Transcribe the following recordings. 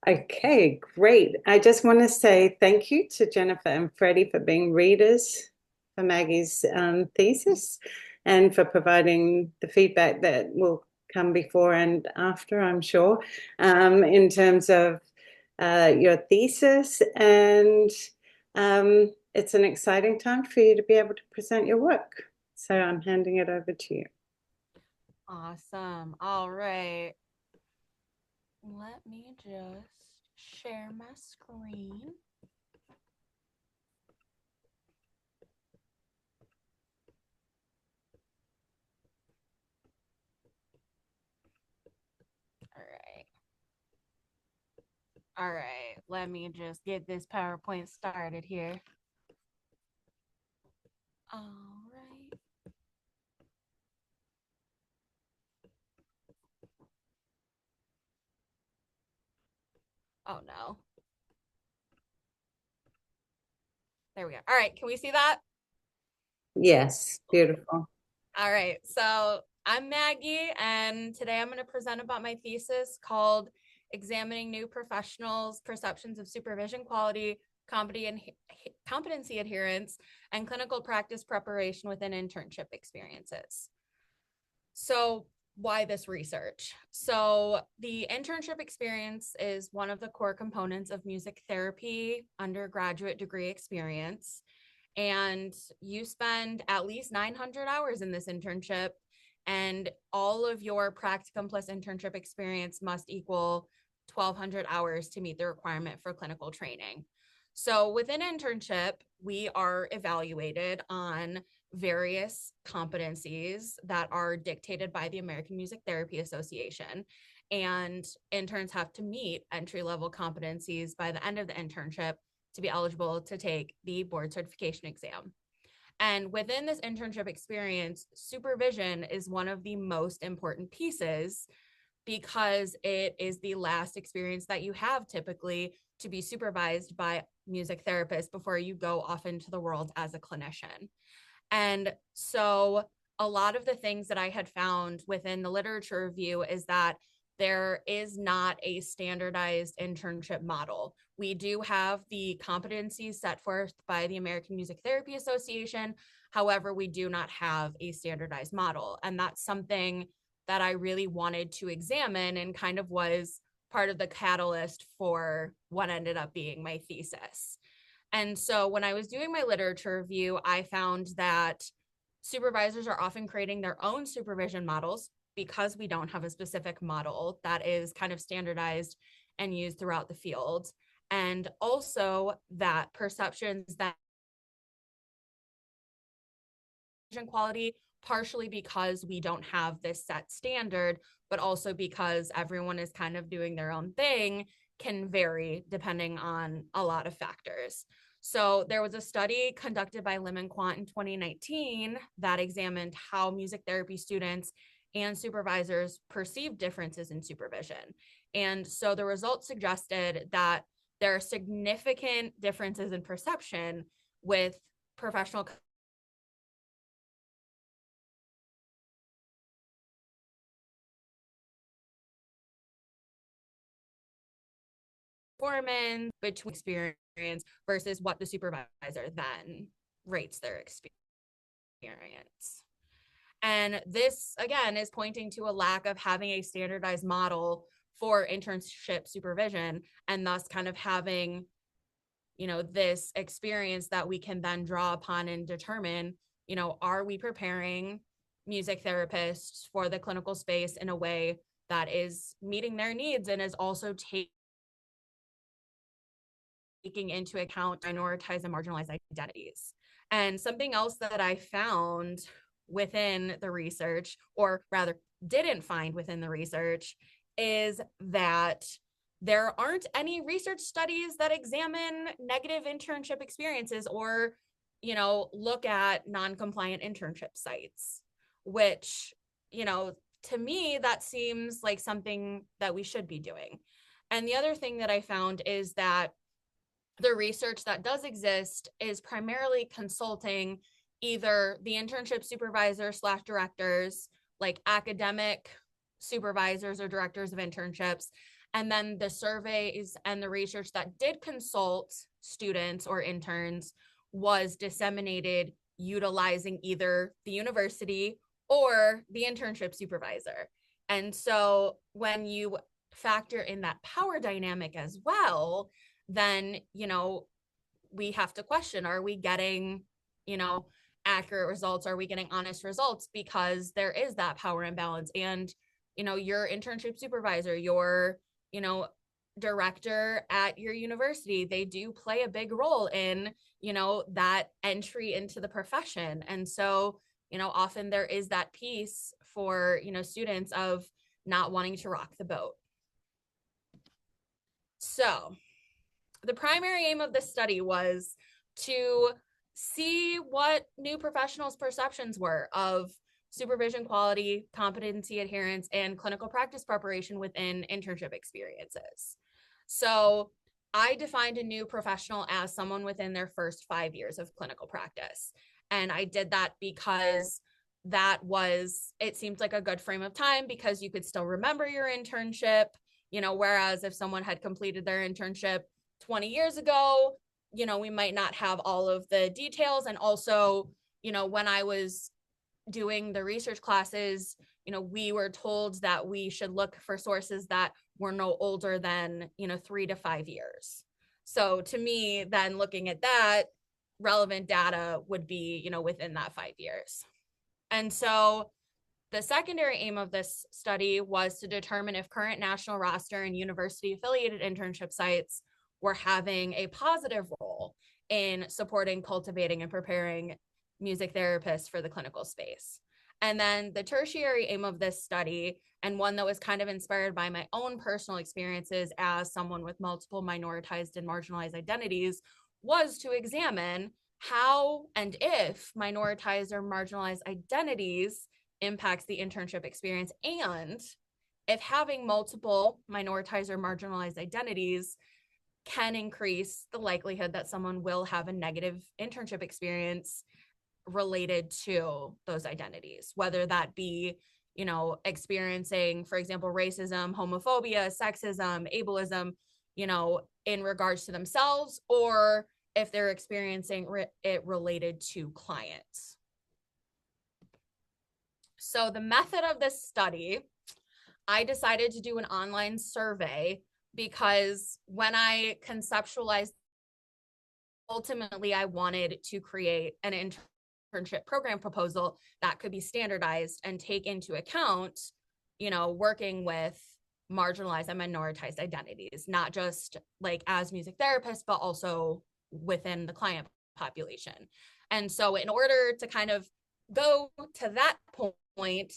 Okay, great. I just want to say thank you to Jennifer and Freddie for being readers for Maggie's thesis and for providing the feedback that will come before and after, I'm sure, in terms of your thesis. And it's an exciting time for you to be able to present your work. So I'm handing it over to you. Awesome. All right. Let me just share my screen. All right. All right. Let me just get this PowerPoint started here. All right. Oh no. There we go. All right. Can we see that? Yes, beautiful. All right. So I'm Maggie, and today I'm going to present about my thesis called Examining New Professionals' Perceptions of Supervision Quality, Competency Adherence, and Clinical Practice Preparation within Internship Experiences. So, why this research? So, the internship experience is one of the core components of music therapy undergraduate degree experience. And you spend at least 900 hours in this internship, and all of your practicum plus internship experience must equal 1,200 hours to meet the requirement for clinical training. So, within internship, we are evaluated on various competencies that are dictated by the American Music Therapy Association. And interns have to meet entry level competencies by the end of the internship to be eligible to take the board certification exam. And within this internship experience, supervision is one of the most important pieces because it is the last experience that you have typically to be supervised by music therapists before you go off into the world as a clinician. And so a lot of the things that I had found within the literature review is that there is not a standardized internship model. We do have the competencies set forth by the American Music Therapy Association. However, we do not have a standardized model. And that's something that I really wanted to examine and kind of was part of the catalyst for what ended up being my thesis. And so when I was doing my literature review, I found that supervisors are often creating their own supervision models because we don't have a specific model that is kind of standardized and used throughout the field. And also that perceptions that quality, partially because we don't have this set standard, but also because everyone is kind of doing their own thing, can vary depending on a lot of factors. So there was a study conducted by Lim and Quant in 2019 that examined how music therapy students and supervisors perceive differences in supervision. And so the results suggested that there are significant differences in perception with professional performance between experience versus what the supervisor then rates their experience. And this, again, is pointing to a lack of having a standardized model for internship supervision and thus kind of having, this experience that we can then draw upon and determine, are we preparing music therapists for the clinical space in a way that is meeting their needs and is also taking into account minoritized and marginalized identities. And something else that I found within the research, or rather didn't find within the research, is that there aren't any research studies that examine negative internship experiences or, look at non-compliant internship sites, which, to me, that seems like something that we should be doing. And the other thing that I found is that the research that does exist is primarily consulting either the internship supervisor slash directors, like academic supervisors or directors of internships, And then the surveys and the research that did consult students or interns was disseminated utilizing either the university or the internship supervisor. And so when you factor in that power dynamic as well, then, we have to question, are we getting, accurate results? Are we getting honest results? Because there is that power imbalance. And, your internship supervisor, your, director at your university, they do play a big role in, that entry into the profession. And so, often there is that piece for, students of not wanting to rock the boat. So the primary aim of this study was to see what new professionals' perceptions were of supervision quality, competency adherence, and clinical practice preparation within internship experiences. So I defined a new professional as someone within their first 5 years of clinical practice. And I did that because it seemed like a good frame of time because you could still remember your internship, whereas if someone had completed their internship 20 years ago, we might not have all of the details. And also, when I was doing the research classes, we were told that we should look for sources that were no older than, 3 to 5 years. So to me, then looking at that, relevant data would be, within that 5 years. And so the secondary aim of this study was to determine if current national roster and university affiliated internship sites were having a positive role in supporting, cultivating, and preparing music therapists for the clinical space. And then the tertiary aim of this study, and one that was kind of inspired by my own personal experiences as someone with multiple minoritized and marginalized identities, was to examine how and if minoritized or marginalized identities impacts the internship experience, and if having multiple minoritized or marginalized identities can increase the likelihood that someone will have a negative internship experience related to those identities, whether that be, experiencing, for example, racism, homophobia, sexism, ableism, in regards to themselves, or if they're experiencing it related to clients. So the method of this study, I decided to do an online survey because when I conceptualized, ultimately, I wanted to create an internship program proposal that could be standardized and take into account, working with marginalized and minoritized identities, not just like as music therapists, but also within the client population. And so in order to kind of go to that point,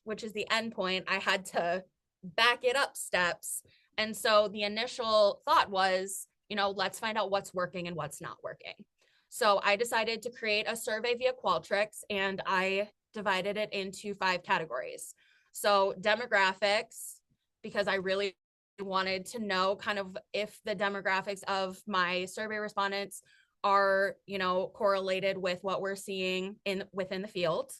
which is the end point, I had to back it up steps. And so the initial thought was, let's find out what's working and what's not working. So I decided to create a survey via Qualtrics, and I divided it into 5 categories. So demographics, because I really wanted to know kind of if the demographics of my survey respondents are, correlated with what we're seeing within the field.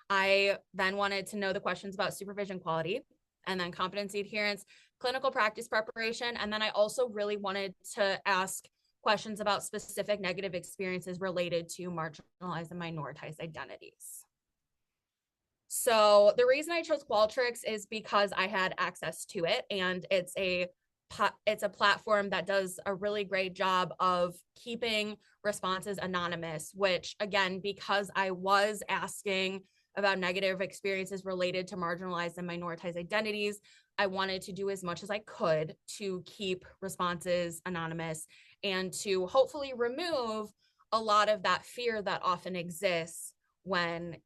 I then wanted to know the questions about supervision quality, and then competency adherence, clinical practice preparation. And then I also really wanted to ask questions about specific negative experiences related to marginalized and minoritized identities. So the reason I chose Qualtrics is because I had access to it, and it's a platform that does a really great job of keeping responses anonymous, which again, because I was asking about negative experiences related to marginalized and minoritized identities, I wanted to do as much as I could to keep responses anonymous and to hopefully remove a lot of that fear that often exists when,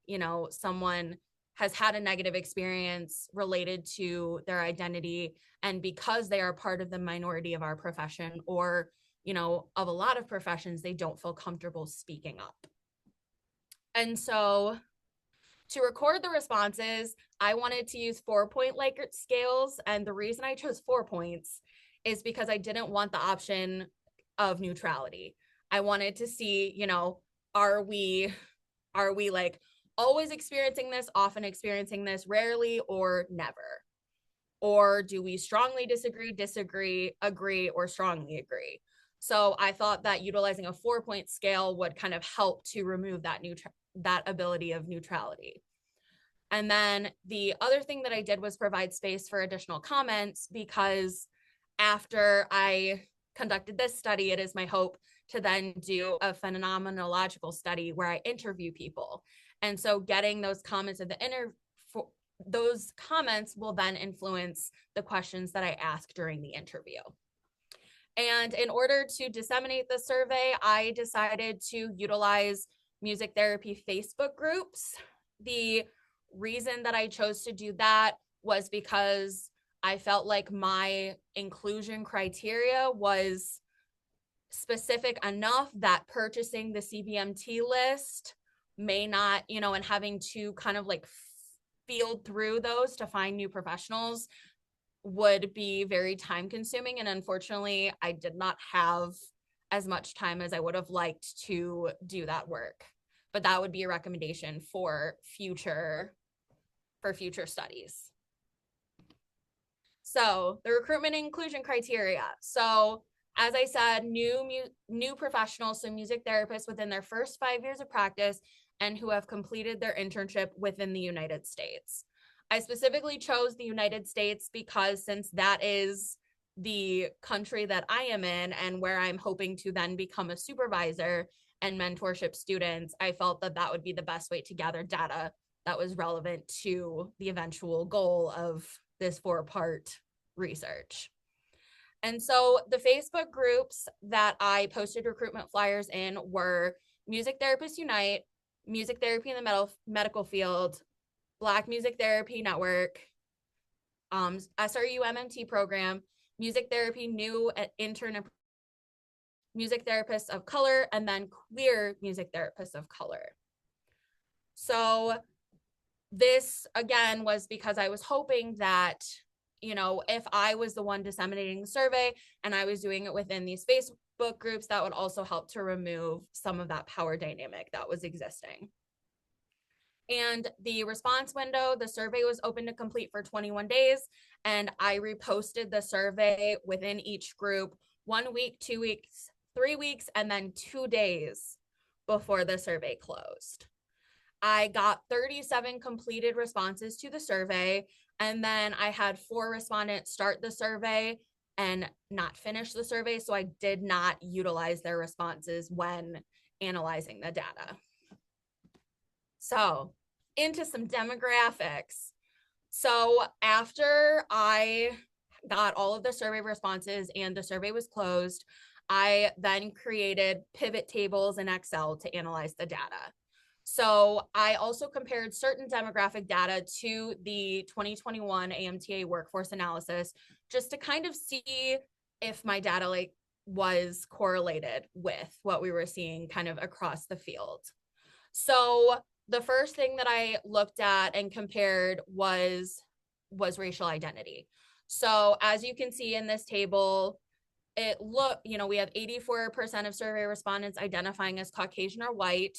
someone has had a negative experience related to their identity, and because they are part of the minority of our profession, or, of a lot of professions, they don't feel comfortable speaking up. And so to record the responses, I wanted to use 4-point Likert scales. And the reason I chose 4 points is because I didn't want the option of neutrality. I wanted to see, are we like always experiencing this, often experiencing this, rarely, or never? Or do we strongly disagree, agree, or strongly agree? So I thought that utilizing a 4-point scale would kind of help to remove that ability of neutrality. And then the other thing that I did was provide space for additional comments, because after I conducted this study, it is my hope to then do a phenomenological study where I interview people. And so getting those comments at the those comments will then influence the questions that I ask during the interview. And in order to disseminate the survey, I decided to utilize music therapy Facebook groups. The reason that I chose to do that was because I felt like my inclusion criteria was specific enough that purchasing the CBMT list may not, and having to kind of like field through those to find new professionals would be very time consuming. And unfortunately, I did not have as much time as I would have liked to do that work. But that would be a recommendation for future studies. So the recruitment and inclusion criteria. So as I said, new professionals, so music therapists within their first 5 years of practice and who have completed their internship within the United States. I specifically chose the United States because since that is the country that I am in and where I'm hoping to then become a supervisor and mentorship students, I felt that that would be the best way to gather data that was relevant to the eventual goal of this 4-part research. And so the Facebook groups that I posted recruitment flyers in were Music Therapists Unite, Music Therapy in the medical field, Black Music Therapy Network, SRU MMT program, Music Therapy New Intern Music Therapists of Color, and then Queer Music Therapists of Color. So this, again, was because I was hoping that, if I was the one disseminating the survey and I was doing it within these Facebook groups, that would also help to remove some of that power dynamic that was existing. And the response window, the survey was open to complete for 21 days. And I reposted the survey within each group 1 week, 2 weeks, 3 weeks, and then 2 days before the survey closed. I got 37 completed responses to the survey. And then I had 4 respondents start the survey and not finish the survey. So I did not utilize their responses when analyzing the data. So into some demographics. So after I got all of the survey responses and the survey was closed, I then created pivot tables in Excel to analyze the data. So I also compared certain demographic data to the 2021 AMTA workforce analysis just to kind of see if my data was correlated with what we were seeing kind of across the field. So the first thing that I looked at and compared was racial identity. So as you can see in this table, we have 84% of survey respondents identifying as Caucasian or white,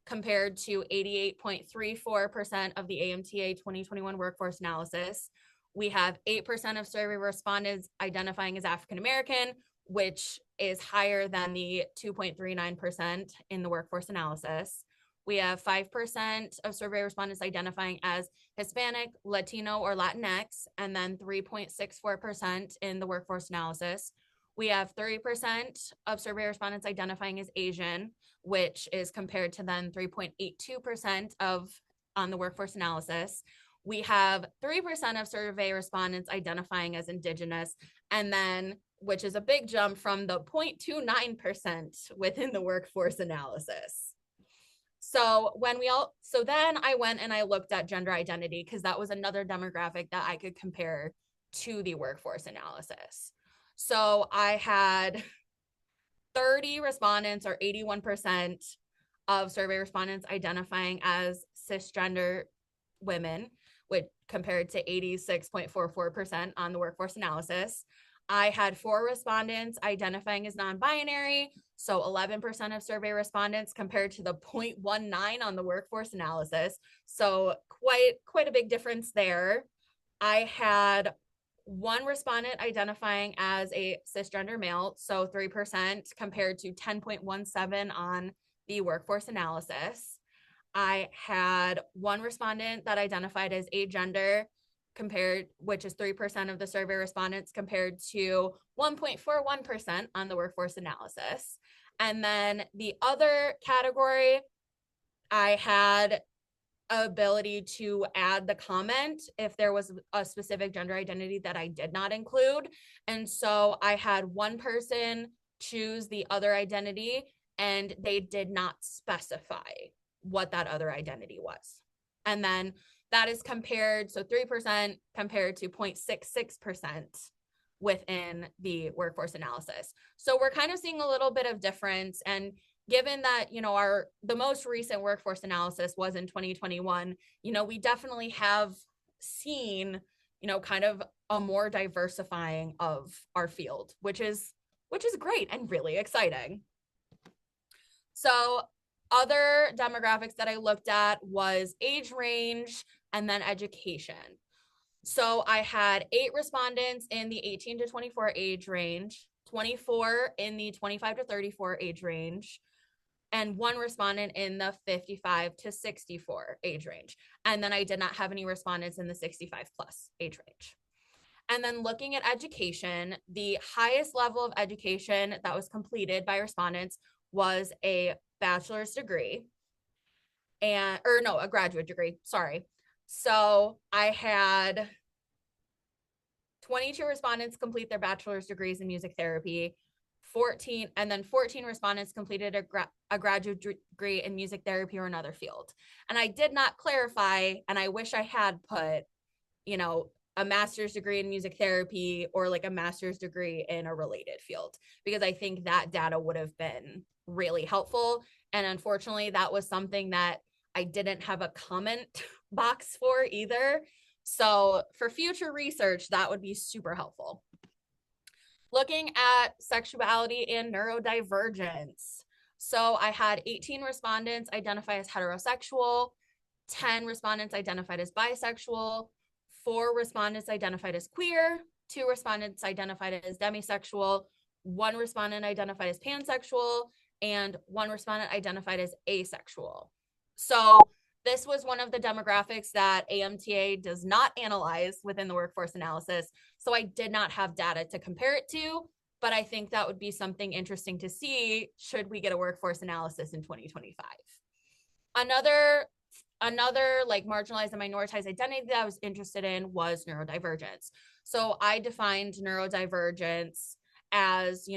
compared to 88.34% of the AMTA 2021 workforce analysis. We have 8% of survey respondents identifying as African American, which is higher than the 2.39% in the workforce analysis. We have 5% of survey respondents identifying as Hispanic, Latino, or Latinx, and then 3.64% in the workforce analysis. We have 30% of survey respondents identifying as Asian, which is compared to then 3.82% on the workforce analysis. We have 3% of survey respondents identifying as Indigenous, and then, which is a big jump from the 0.29% within the workforce analysis. So then I went and I looked at gender identity, because that was another demographic that I could compare to the workforce analysis. So I had 30 respondents, or 81% of survey respondents identifying as cisgender women, which compared to 86.44% on the workforce analysis. I had 4 respondents identifying as non-binary, so 11% of survey respondents compared to the 0.19 on the workforce analysis. So quite a big difference there. I had one respondent identifying as a cisgender male, so 3% compared to 10.17 on the workforce analysis. I had one respondent that identified as agender, which is 3% of the survey respondents, compared to 1.41% on the workforce analysis. And then the other category, I had ability to add the comment if there was a specific gender identity that I did not include. And so I had one person choose the other identity, and they did not specify what that other identity was. And then that is compared, so 3% compared to 0.66% within the workforce analysis. So we're kind of seeing a little bit of difference. And given that, the most recent workforce analysis was in 2021, we definitely have seen, kind of a more diversifying of our field, which is great and really exciting. So other demographics that I looked at was age range and then education. So I had 8 respondents in the 18 to 24 age range, 24 in the 25 to 34 age range, and one respondent in the 55 to 64 age range. And then I did not have any respondents in the 65 plus age range. And then looking at education, the highest level of education that was completed by respondents was a bachelor's degree a graduate degree, sorry. So I had 22 respondents complete their bachelor's degrees in music therapy, 14 respondents completed a graduate degree in music therapy or another field. And I did not clarify, and I wish I had put, a master's degree in music therapy or like a master's degree in a related field, because I think that data would have been really helpful. And unfortunately, that was something that I didn't have a comment box for either. So for future research, that would be super helpful. Looking at sexuality and neurodivergence. So I had 18 respondents identify as heterosexual, 10 respondents identified as bisexual, 4 respondents identified as queer, 2 respondents identified as demisexual, 1 respondent identified as pansexual, and 1 respondent identified as asexual. So this was one of the demographics that AMTA does not analyze within the workforce analysis. So I did not have data to compare it to, but I think that would be something interesting to see should we get a workforce analysis in 2025. Another like marginalized and minoritized identity that I was interested in was neurodivergence. So I defined neurodivergence as, do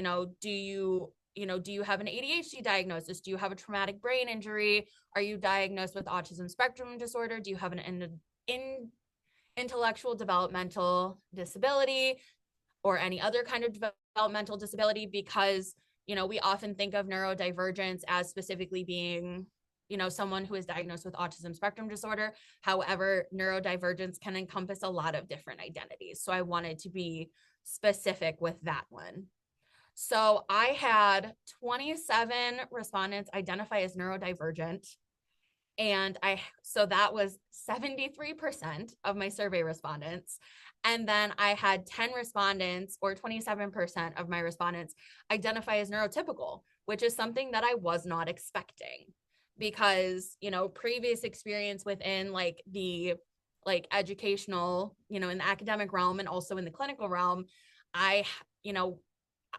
you have an ADHD diagnosis? Do you have a traumatic brain injury? Are you diagnosed with autism spectrum disorder? Do you have an intellectual developmental disability or any other kind of developmental disability? Because, we often think of neurodivergence as specifically being, someone who is diagnosed with autism spectrum disorder. However, neurodivergence can encompass a lot of different identities. So I wanted to be specific with that one. So I had 27 respondents identify as neurodivergent. And so that was 73% of my survey respondents. And then I had 10 respondents, or 27% of my respondents, identify as neurotypical, which is something that I was not expecting, because, previous experience within like the educational, in the academic realm and also in the clinical realm, I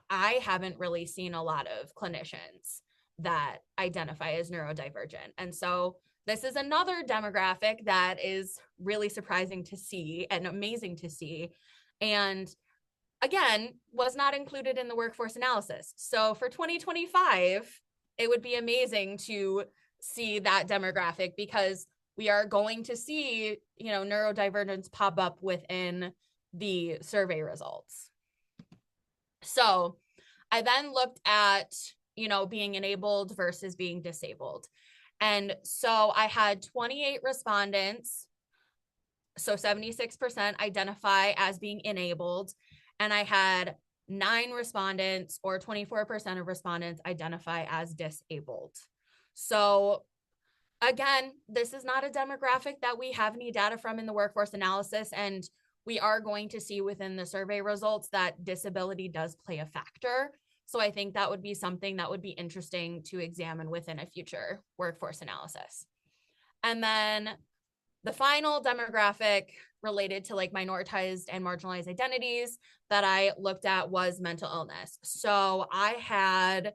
haven't really seen a lot of clinicians that identify as neurodivergent. And so this is another demographic that is really surprising to see and amazing to see. And again, was not included in the workforce analysis. So for 2025, it would be amazing to see that demographic, because we are going to see, neurodivergence pop up within the survey results. So I then looked at, being enabled versus being disabled. And so I had 28 respondents, so 76% identify as being enabled. And I had 9 respondents, or 24% of respondents, identify as disabled. So again, this is not a demographic that we have any data from in the workforce analysis. And we are going to see within the survey results that disability does play a factor. So I think that would be something that would be interesting to examine within a future workforce analysis. And then the final demographic related to like minoritized and marginalized identities that I looked at was mental illness. So I had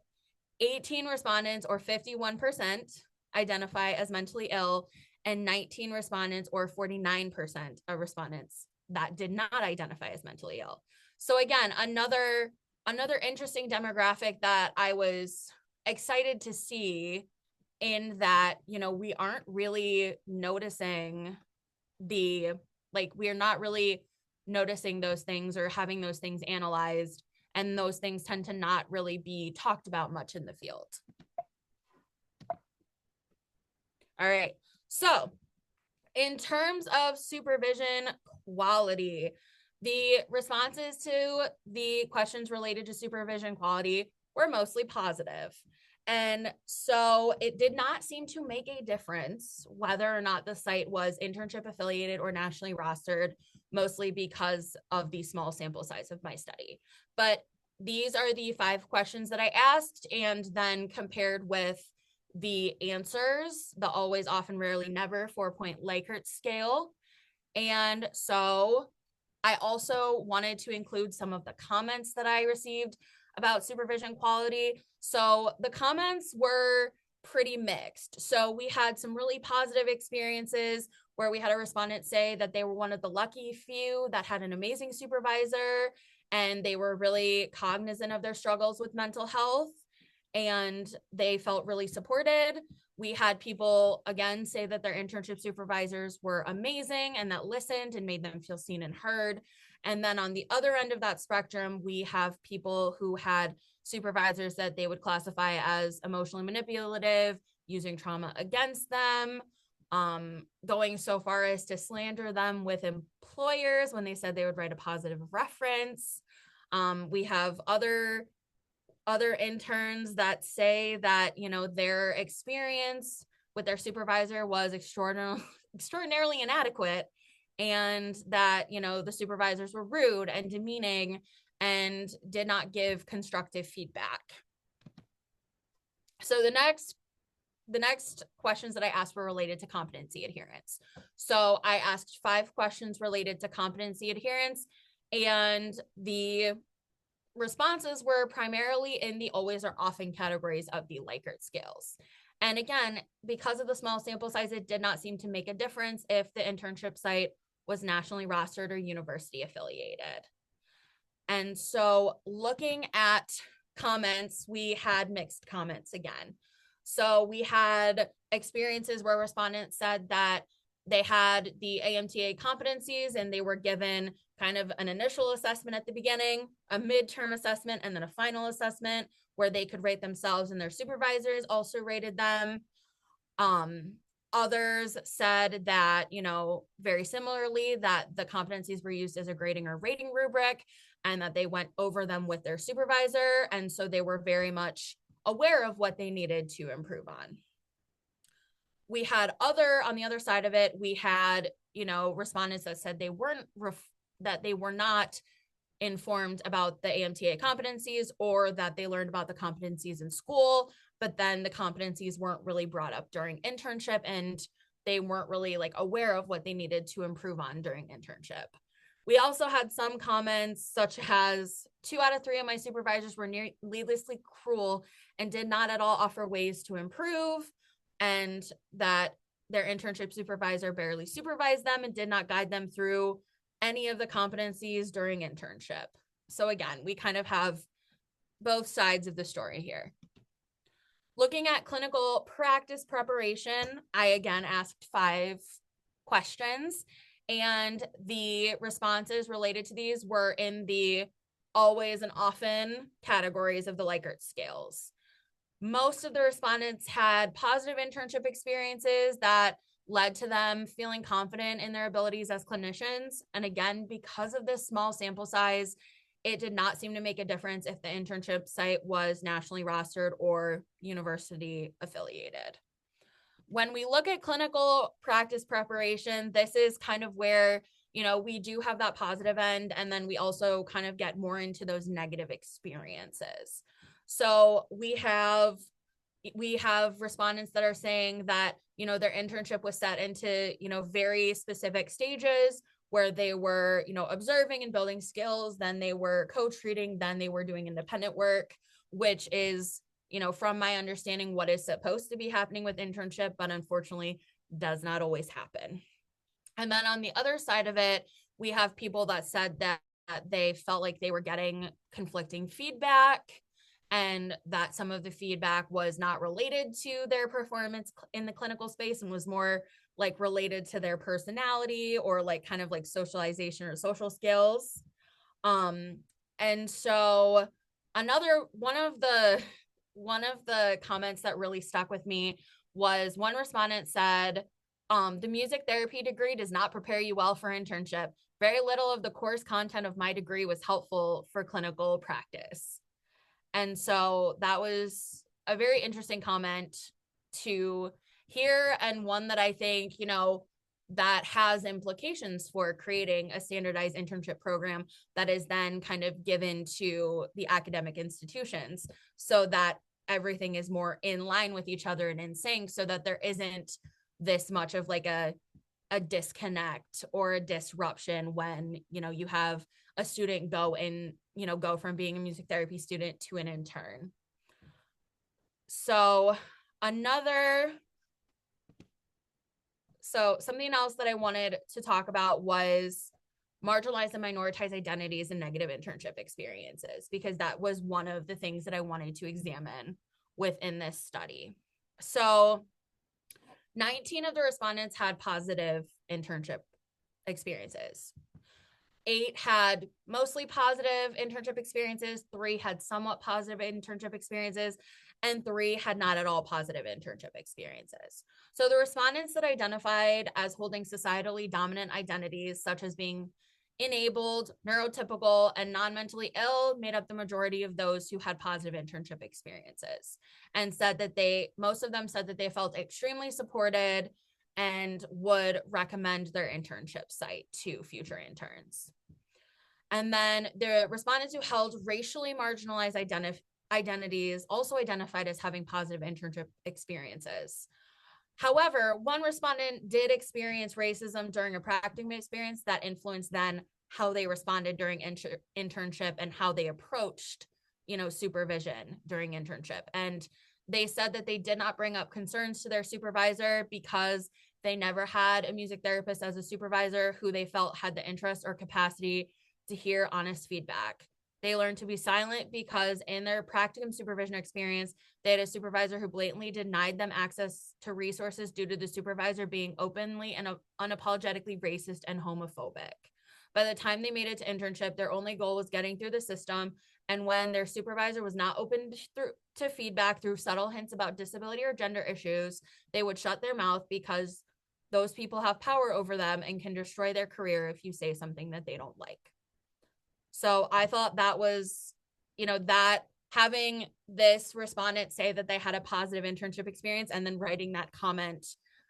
18 respondents, or 51%, identify as mentally ill, and 19 respondents, or 49% of respondents, that did not identify as mentally ill. So again, another interesting demographic that I was excited to see, in that, you know, we aren't really noticing we're not really noticing those things or having those things analyzed, and those things tend to not really be talked about much in the field. All right, so in terms of supervision quality, the responses to the questions related to supervision quality were mostly positive. And so it did not seem to make a difference whether or not the site was internship affiliated or nationally rostered, mostly because of the small sample size of my study. But these are the 5 questions that I asked, and then compared with the answers, the always, often, rarely, never 4-point Likert scale. And so I also wanted to include some of the comments that I received about supervision quality. So the comments were pretty mixed. So we had some really positive experiences where we had a respondent say that they were one of the lucky few that had an amazing supervisor, and they were really cognizant of their struggles with mental health, and they felt really supported. We had people, again, say that their internship supervisors were amazing and that listened and made them feel seen and heard. And then on the other end of that spectrum, we have people who had supervisors that they would classify as emotionally manipulative, using trauma against them, going so far as to slander them with employers when they said they would write a positive reference. We have other interns that say that, you know, their experience with their supervisor was extraordinarily inadequate, and that, you know, the supervisors were rude and demeaning and did not give constructive feedback. So the next questions that I asked were related to competency adherence. So I asked 5 questions related to competency adherence, and the responses were primarily in the always or often categories of the Likert scales. And again, because of the small sample size, it did not seem to make a difference if the internship site was nationally rostered or university affiliated. And so looking at comments, we had mixed comments again. So we had experiences where respondents said that they had the AMTA competencies and they were given kind of an initial assessment at the beginning, a midterm assessment, and then a final assessment where they could rate themselves, and their supervisors also rated them. Others said that, you know, very similarly, that the competencies were used as a grading or rating rubric, and that they went over them with their supervisor. And so they were very much aware of what they needed to improve on. We had on the other side of it, we had, you know, respondents that said they were not informed about the AMTA competencies, or that they learned about the competencies in school, but then the competencies weren't really brought up during internship, and they weren't really like aware of what they needed to improve on during internship. We also had some comments such as 2 out of 3 of my supervisors were needlessly cruel and did not at all offer ways to improve, and that their internship supervisor barely supervised them and did not guide them through any of the competencies during internship. So again, we kind of have both sides of the story here. Looking at clinical practice preparation, I again asked 5 questions, and the responses related to these were in the always and often categories of the Likert scales. Most of the respondents had positive internship experiences that led to them feeling confident in their abilities as clinicians. And again, because of this small sample size, it did not seem to make a difference if the internship site was nationally rostered or university affiliated. When we look at clinical practice preparation, this is kind of where, we do have that positive end, and then we also kind of get more into those negative experiences. So we have respondents that are saying that, their internship was set into, very specific stages where they were, observing and building skills, then they were co-treating, then they were doing independent work, which is, from my understanding, what is supposed to be happening with internship, but unfortunately does not always happen. And then on the other side of it, we have people that said that they felt like they were getting conflicting feedback, and that some of the feedback was not related to their performance in the clinical space and was more like related to their personality or like kind of like socialization or social skills. And so another one of the comments that really stuck with me was one respondent said, the music therapy degree does not prepare you well for internship. Very little of the course content of my degree was helpful for clinical practice. And so that was a very interesting comment to hear, and one that I think, that has implications for creating a standardized internship program that is then kind of given to the academic institutions so that everything is more in line with each other and in sync, so that there isn't this much of like a disconnect or a disruption when, you have a student go from being a music therapy student to an intern. So something else that I wanted to talk about was marginalized and minoritized identities and negative internship experiences, because that was one of the things that I wanted to examine within this study. So 19 of the respondents had positive internship experiences. 8 had mostly positive internship experiences, 3 had somewhat positive internship experiences, and 3 had not at all positive internship experiences. So the respondents that identified as holding societally dominant identities, such as being enabled, neurotypical, and non-mentally ill, made up the majority of those who had positive internship experiences, and said that most of them said that they felt extremely supported and would recommend their internship site to future interns. And then the respondents who held racially marginalized identities also identified as having positive internship experiences. However, one respondent did experience racism during a practicum experience that influenced then how they responded during internship and how they approached, supervision during internship. And they said that they did not bring up concerns to their supervisor because they never had a music therapist as a supervisor who they felt had the interest or capacity to hear honest feedback. They learned to be silent because in their practicum supervision experience, they had a supervisor who blatantly denied them access to resources due to the supervisor being openly and unapologetically racist and homophobic. By the time they made it to internship, their only goal was getting through the system. And when their supervisor was not open to feedback through subtle hints about disability or gender issues, they would shut their mouth because those people have power over them and can destroy their career if you say something that they don't like. So I thought that was, that having this respondent say that they had a positive internship experience and then writing that comment,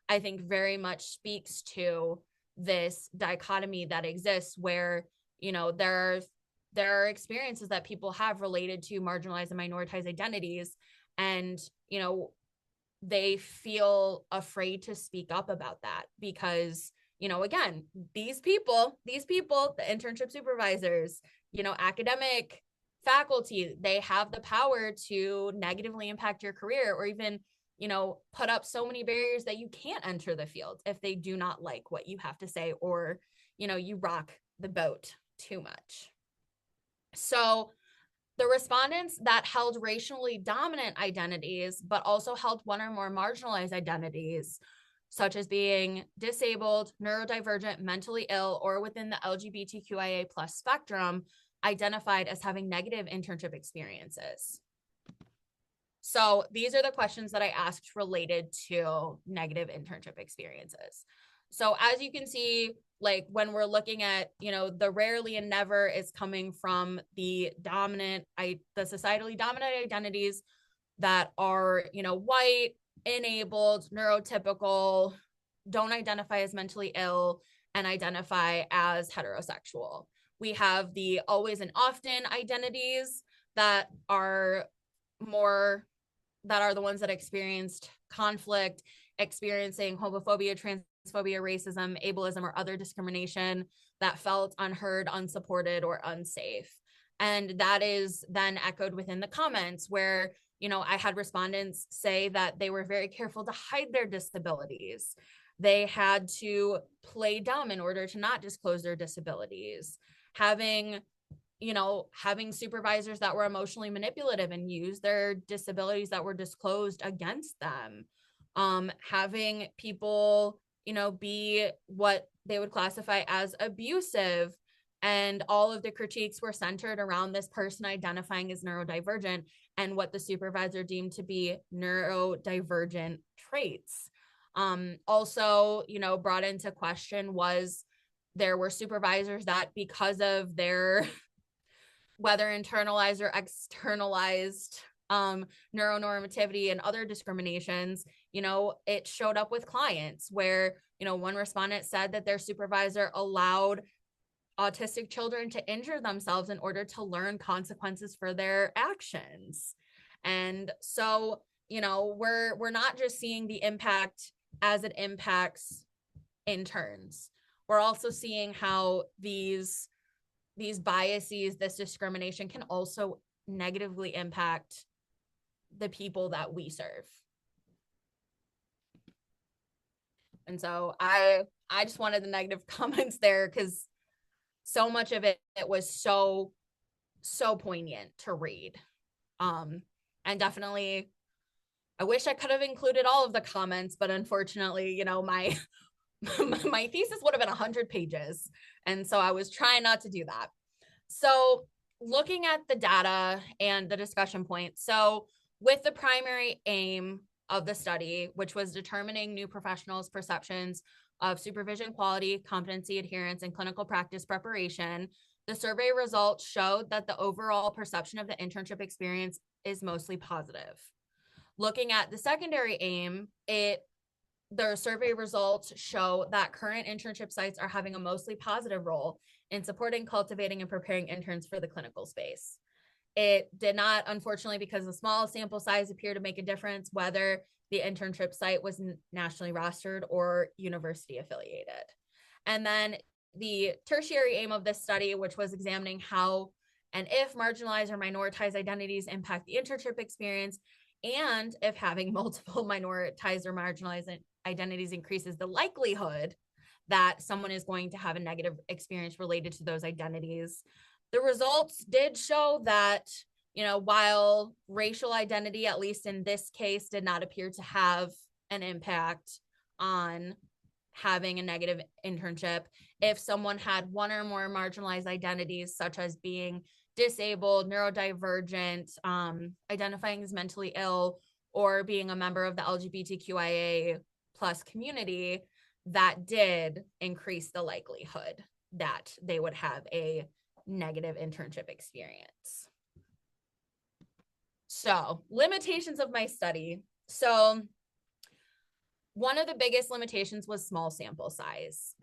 I think very much speaks to this dichotomy that exists where, there are experiences that people have related to marginalized and minoritized identities, and, they feel afraid to speak up about that because, again, these people, the internship supervisors, academic faculty, they have the power to negatively impact your career or even, put up so many barriers that you can't enter the field if they do not like what you have to say or, you rock the boat too much. So the respondents that held racially dominant identities, but also held one or more marginalized identities, such as being disabled, neurodivergent, mentally ill, or within the LGBTQIA+ spectrum, identified as having negative internship experiences. So these are the questions that I asked related to negative internship experiences. So as you can see, like when we're looking at, the rarely and never is coming from the societally dominant identities that are, white, enabled, neurotypical, don't identify as mentally ill, and identify as heterosexual. We have the always and often identities that are more, that are the ones that experienced conflict, experiencing homophobia, transphobia, racism, ableism, or other discrimination that felt unheard, unsupported, or unsafe. And that is then echoed within the comments where, I had respondents say that they were very careful to hide their disabilities. They had to play dumb in order to not disclose their disabilities. Having supervisors that were emotionally manipulative and use their disabilities that were disclosed against them. Having people, be what they would classify as abusive. And all of the critiques were centered around this person identifying as neurodivergent and what the supervisor deemed to be neurodivergent traits. Also, brought into question was there were supervisors that, because of their whether internalized or externalized neuronormativity and other discriminations, it showed up with clients where, one respondent said that their supervisor allowed autistic children to injure themselves in order to learn consequences for their actions. And so, we're not just seeing the impact as it impacts interns. We're also seeing how these biases, this discrimination can also negatively impact the people that we serve. And so I just wanted the negative comments there because so much of it was so poignant to read. And definitely I wish I could have included all of the comments, but unfortunately, my my thesis would have been 100 pages. And so I was trying not to do that. So looking at the data and the discussion points, so with the primary aim of the study, which was determining new professionals' perceptions of supervision quality, competency, adherence, and clinical practice preparation, the survey results showed that the overall perception of the internship experience is mostly positive. Looking at the secondary aim, the survey results show that current internship sites are having a mostly positive role in supporting, cultivating, and preparing interns for the clinical space. It did not, unfortunately, because the small sample size appeared to make a difference whether the internship site was nationally rostered or university affiliated. And then the tertiary aim of this study, which was examining how and if marginalized or minoritized identities impact the internship experience, and if having multiple minoritized or marginalized identities increases the likelihood that someone is going to have a negative experience related to those identities. The results did show that, while racial identity, at least in this case, did not appear to have an impact on having a negative internship, if someone had one or more marginalized identities, such as being disabled, neurodivergent, identifying as mentally ill, or being a member of the LGBTQIA plus community, that did increase the likelihood that they would have a negative internship experience. So, limitations of my study. So, one of the biggest limitations was small sample size.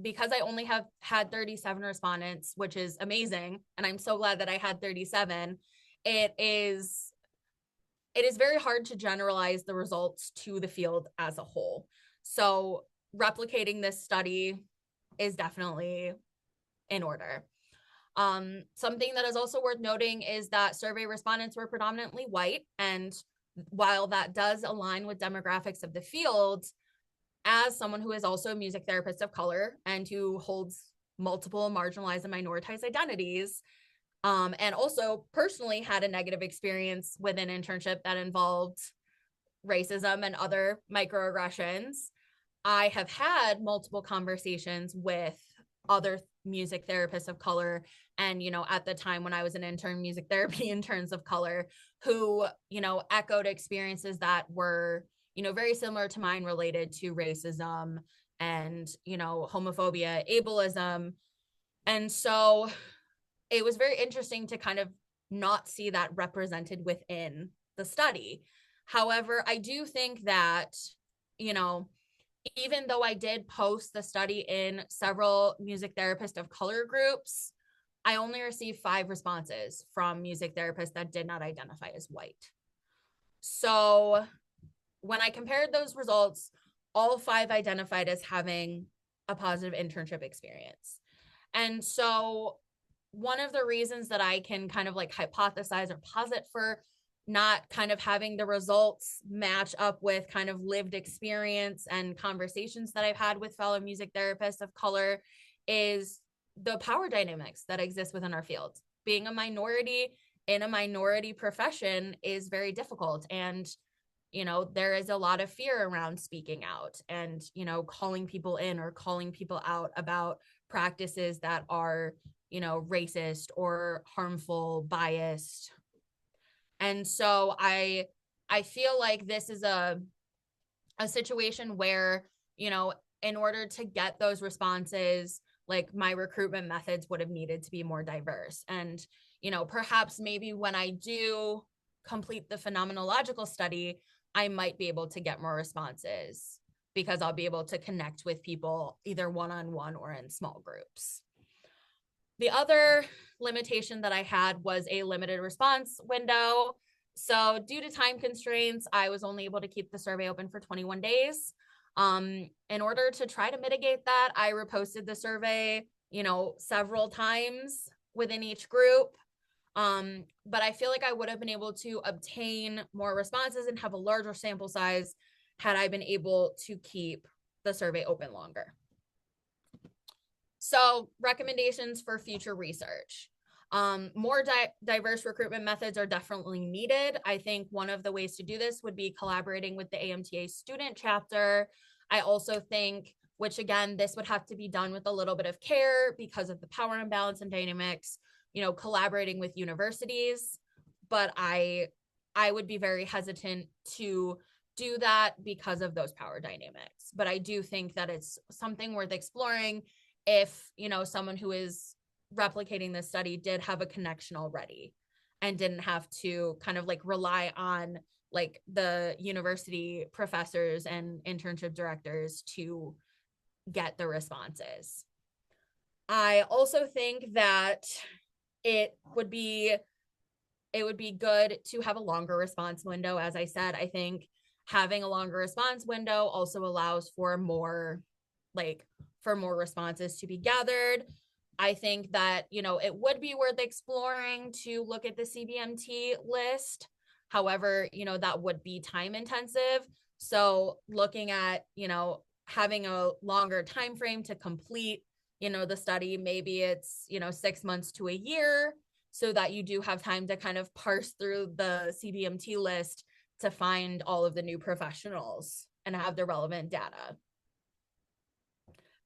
Because I only have had 37 respondents, which is amazing, and I'm so glad that I had 37, it is very hard to generalize the results to the field as a whole. So replicating this study is definitely in order. Something that is also worth noting is that survey respondents were predominantly white, and while that does align with demographics of the field, as someone who is also a music therapist of color and who holds multiple marginalized and minoritized identities, and also personally had a negative experience with an internship that involved racism and other microaggressions, I have had multiple conversations with other music therapists of color. And, at the time when I was an intern, music therapy interns of color who, echoed experiences that were, very similar to mine related to racism and, homophobia, ableism. And so it was very interesting to kind of not see that represented within the study. However, I do think that, even though I did post the study in several music therapist of color groups, I only received 5 responses from music therapists that did not identify as white. So when I compared those results, all 5 identified as having a positive internship experience. And so one of the reasons that I can kind of like hypothesize or posit for not kind of having the results match up with kind of lived experience and conversations that I've had with fellow music therapists of color is the power dynamics that exist within our field. Being a minority in a minority profession is very difficult. And, you know, there is a lot of fear around speaking out and, you know, calling people in or calling people out about practices that are, you know, racist or harmful, biased. And so I feel like this is a situation where, you know, in order to get those responses, like my recruitment methods would have needed to be more diverse. And, you know, perhaps maybe when I do complete the phenomenological study, I might be able to get more responses because I'll be able to connect with people either one-on-one or in small groups. The other limitation that I had was a limited response window. So due to time constraints, I was only able to keep the survey open for 21 days. In order to try to mitigate that, I reposted the survey, you know, several times within each group. But I feel like I would have been able to obtain more responses and have a larger sample size had I been able to keep the survey open longer. So recommendations for future research. More diverse recruitment methods are definitely needed. I think one of the ways to do this would be collaborating with the AMTA student chapter. I also think, which again, this would have to be done with a little bit of care because of the power imbalance and dynamics, you know, collaborating with universities. But I would be very hesitant to do that because of those power dynamics. But I do think that it's something worth exploring if, you know, someone who is replicating this study did have a connection already and didn't have to kind of like rely on like the university professors and internship directors to get the responses. I also think that it would be good to have a longer response window. As I said, I think having a longer response window also allows for more responses to be gathered. I think that, you know, it would be worth exploring to look at the CBMT list. However, you know, that would be time intensive. So looking at, you know, having a longer time frame to complete, you know, the study, maybe it's, you know, 6 months to a year, so that you do have time to kind of parse through the CBMT list to find all of the new professionals and have the relevant data.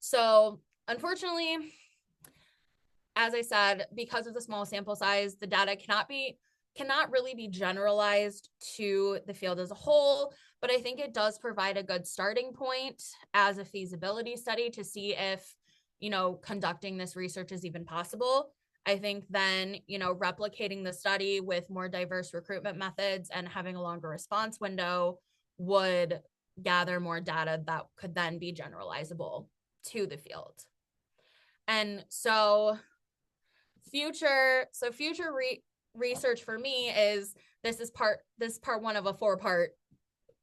So unfortunately, as I said, because of the small sample size, the data cannot really be generalized to the field as a whole, but I think it does provide a good starting point as a feasibility study to see if, you know, conducting this research is even possible. I think then, you know, replicating the study with more diverse recruitment methods and having a longer response window would gather more data that could then be generalizable to the field. And so future research for me is this is part one of a 4-part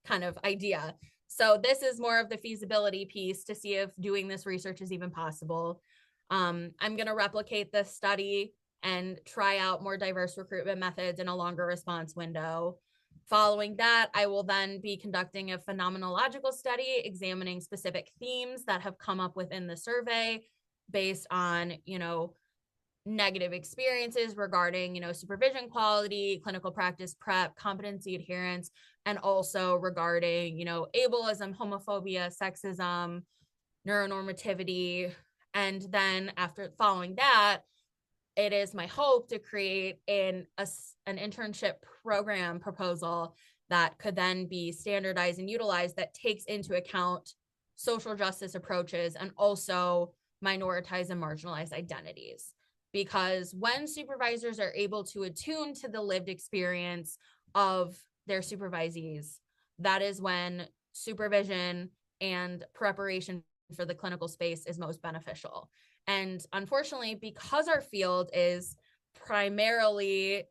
kind of idea. So this is more of the feasibility piece to see if doing this research is even possible. I'm going to replicate this study and try out more diverse recruitment methods in a longer response window. Following that, I will then be conducting a phenomenological study examining specific themes that have come up within the survey based on, you know, negative experiences regarding, you know, supervision quality, clinical practice prep, competency adherence, and also regarding, you know, ableism, homophobia, sexism, neuronormativity. And then after following that, it is my hope to create an internship program proposal that could then be standardized and utilized that takes into account social justice approaches and also minoritized and marginalized identities. Because when supervisors are able to attune to the lived experience of their supervisees, that is when supervision and preparation for the clinical space is most beneficial. And unfortunately, because our field is primarily,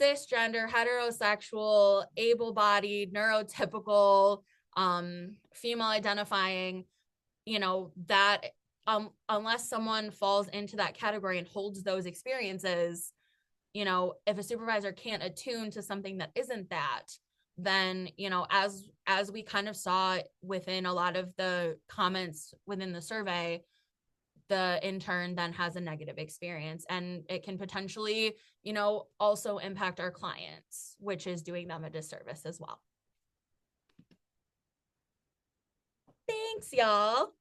cisgender, heterosexual, able-bodied, neurotypical, female identifying, that unless someone falls into that category and holds those experiences, if a supervisor can't attune to something that isn't that, then, as we kind of saw within a lot of the comments within the survey, the intern then has a negative experience, and it can potentially, also impact our clients, which is doing them a disservice as well. Thanks, y'all.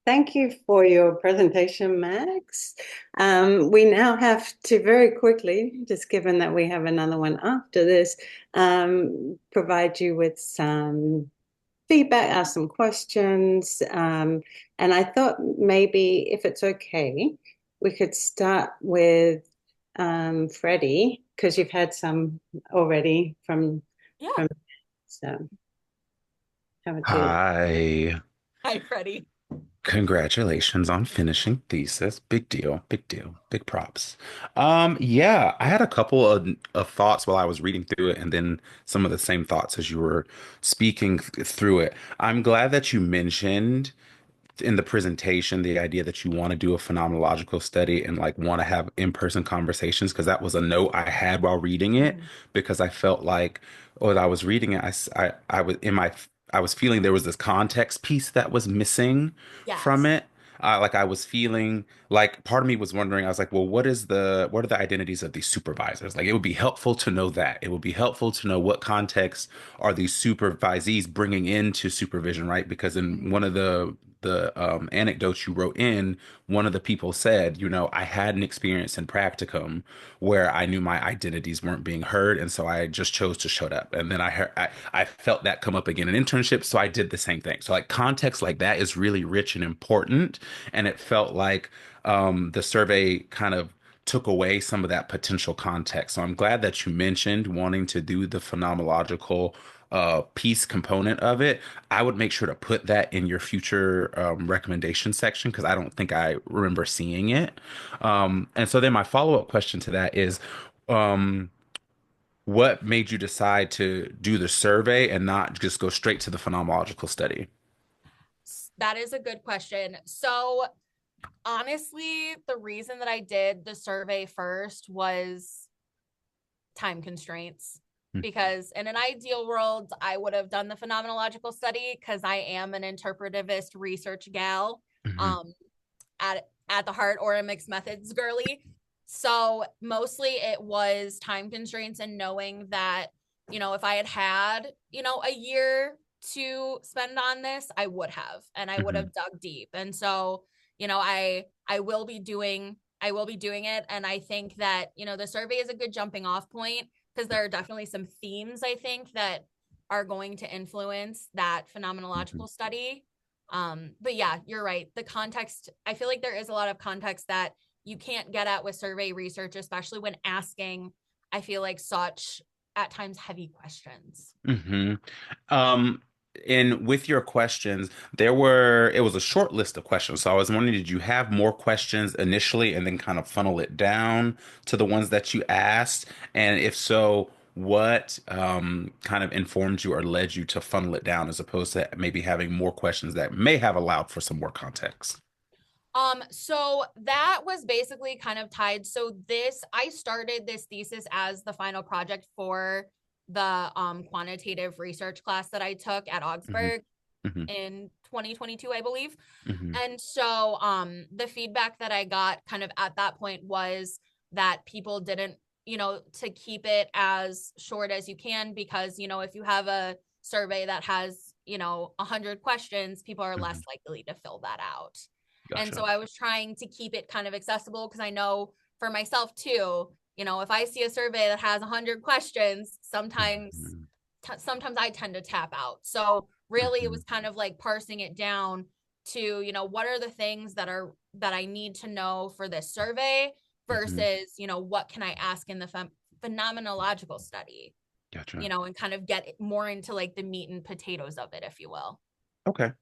Thank you for your presentation, Max. We now have to very quickly, just given that we have another one after this, provide you with some feedback, ask some questions. And I thought maybe, if it's okay, we could start with Freddie, because you've had some already from so how would you like? Hi. Hi, Freddie. Congratulations on finishing thesis. Big deal, big deal, big props. Yeah, I had a couple of thoughts while I was reading through it, and then some of the same thoughts as you were speaking through it. I'm glad that you mentioned in the presentation the idea that you want to do a phenomenological study and like want to have in-person conversations, because that was a note I had while reading it, because I felt like when I was reading it, I was in my I was feeling there was this context piece that was missing from Yes. it. Like I was feeling like part of me was wondering, I was like, well, what are the identities of these supervisors? Like it would be helpful to know that. It would be helpful to know what context are these supervisees bringing into supervision, right? Because in one of the anecdotes you wrote in, one of the people said, I had an experience in practicum where I knew my identities weren't being heard, and so I just chose to shut up. And then I felt that come up again in internship, so I did the same thing. So like context like that is really rich and important, and it felt like the survey kind of took away some of that potential context. So I'm glad that you mentioned wanting to do the phenomenological piece component of it. I would make sure to put that in your future recommendation section, because I don't think I remember seeing it. And so then my follow-up question to that is, um, what made you decide to do the survey and not just go straight to the phenomenological study? That is a good question. So honestly, the reason that I did the survey first was time constraints. Because in an ideal world, I would have done the phenomenological study, because I am an interpretivist research gal, Mm-hmm. um, at the heart, or a mixed methods girly. So mostly it was time constraints, and knowing that, if I had, a year to spend on this, I would have, and I would Mm-hmm. have dug deep. And so, I will be doing it. And I think that, the survey is a good jumping off point, because there are definitely some themes, I think, that are going to influence that phenomenological study. But yeah, you're right. The context, I feel like there is a lot of context that you can't get at with survey research, especially when asking, I feel like, such at times heavy questions. Mm-hmm. Um, and with your questions, it was a short list of questions. So I was wondering, did you have more questions initially and then kind of funnel it down to the ones that you asked? And if so, what kind of informed you or led you to funnel it down as opposed to maybe having more questions that may have allowed for some more context? So that was basically kind of tied. So I started this thesis as the final project for the quantitative research class that I took at Hmm. Augsburg Hmm. in 2022, I believe. Hmm. And so the feedback that I got kind of at that point was that people didn't, to keep it as short as you can, because, if you have a survey that has, 100 questions, people are less Hmm. likely to fill that out. And so Gotcha. I was trying to keep it kind of accessible, because I know for myself too, if I see a survey that has 100 questions, Hmm. sometimes I tend to tap out. So really it Hmm. was kind of like parsing it down to, what are the things that I need to know for this survey Hmm. versus, what can I ask in the phenomenological study? Gotcha. and kind of get more into like the meat and potatoes of it, if you will. Okay.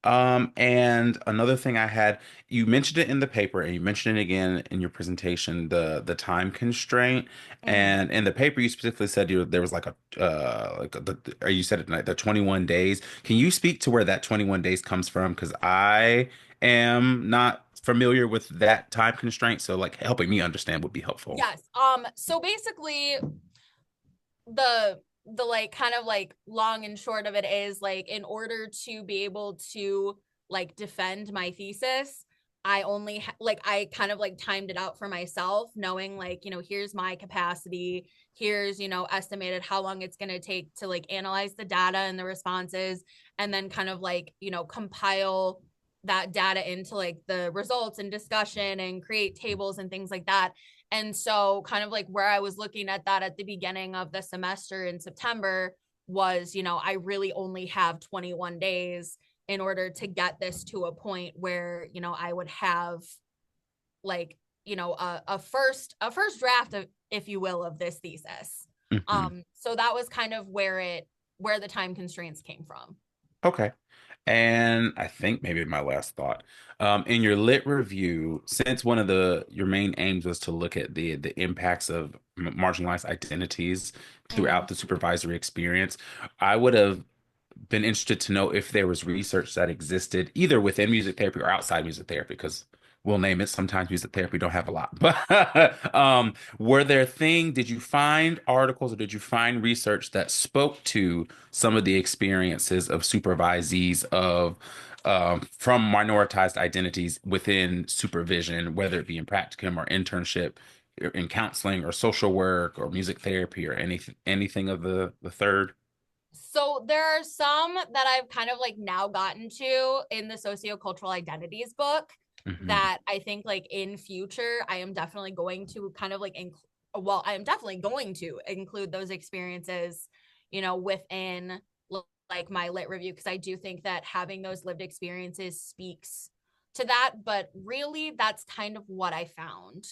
And another thing I had, you mentioned it in the paper and you mentioned it again in your presentation, the time constraint. Mhm. And in the paper, you specifically said there was like or you said it tonight, the 21 days. Can you speak to where that 21 days comes from? Because I am not familiar with that time constraint. So like helping me understand would be helpful. Yes. So basically the like kind of like long and short of it is like in order to be able to like defend my thesis, I only like I kind of like timed it out for myself, knowing like, here's my capacity, here's, estimated how long it's going to take to like analyze the data and the responses, and then kind of like, compile that data into like the results and discussion and create tables and things like that. And so, kind of like where I was looking at that at the beginning of the semester in September was, I really only have 21 days in order to get this to a point where, I would have like, a first draft of, if you will, of this thesis. Mhm. So that was kind of where the time constraints came from. Okay. And I think maybe my last thought, in your lit review, since one of your main aims was to look at the impacts of marginalized identities Mm-hmm. throughout the supervisory experience, I would have been interested to know if there was research that existed either within music therapy or outside music therapy, because we'll name it. Sometimes music therapy don't have a lot, but did you find articles or did you find research that spoke to some of the experiences of supervisees from minoritized identities within supervision, whether it be in practicum or internship, in counseling or social work or music therapy or anything of the third? So there are some that I've kind of like now gotten to in the sociocultural identities book Hmm. that I think like in future I am definitely going to kind of like well, I am definitely going to include those experiences, within like my lit review, because I do think that having those lived experiences speaks to that. But really, that's kind of what I found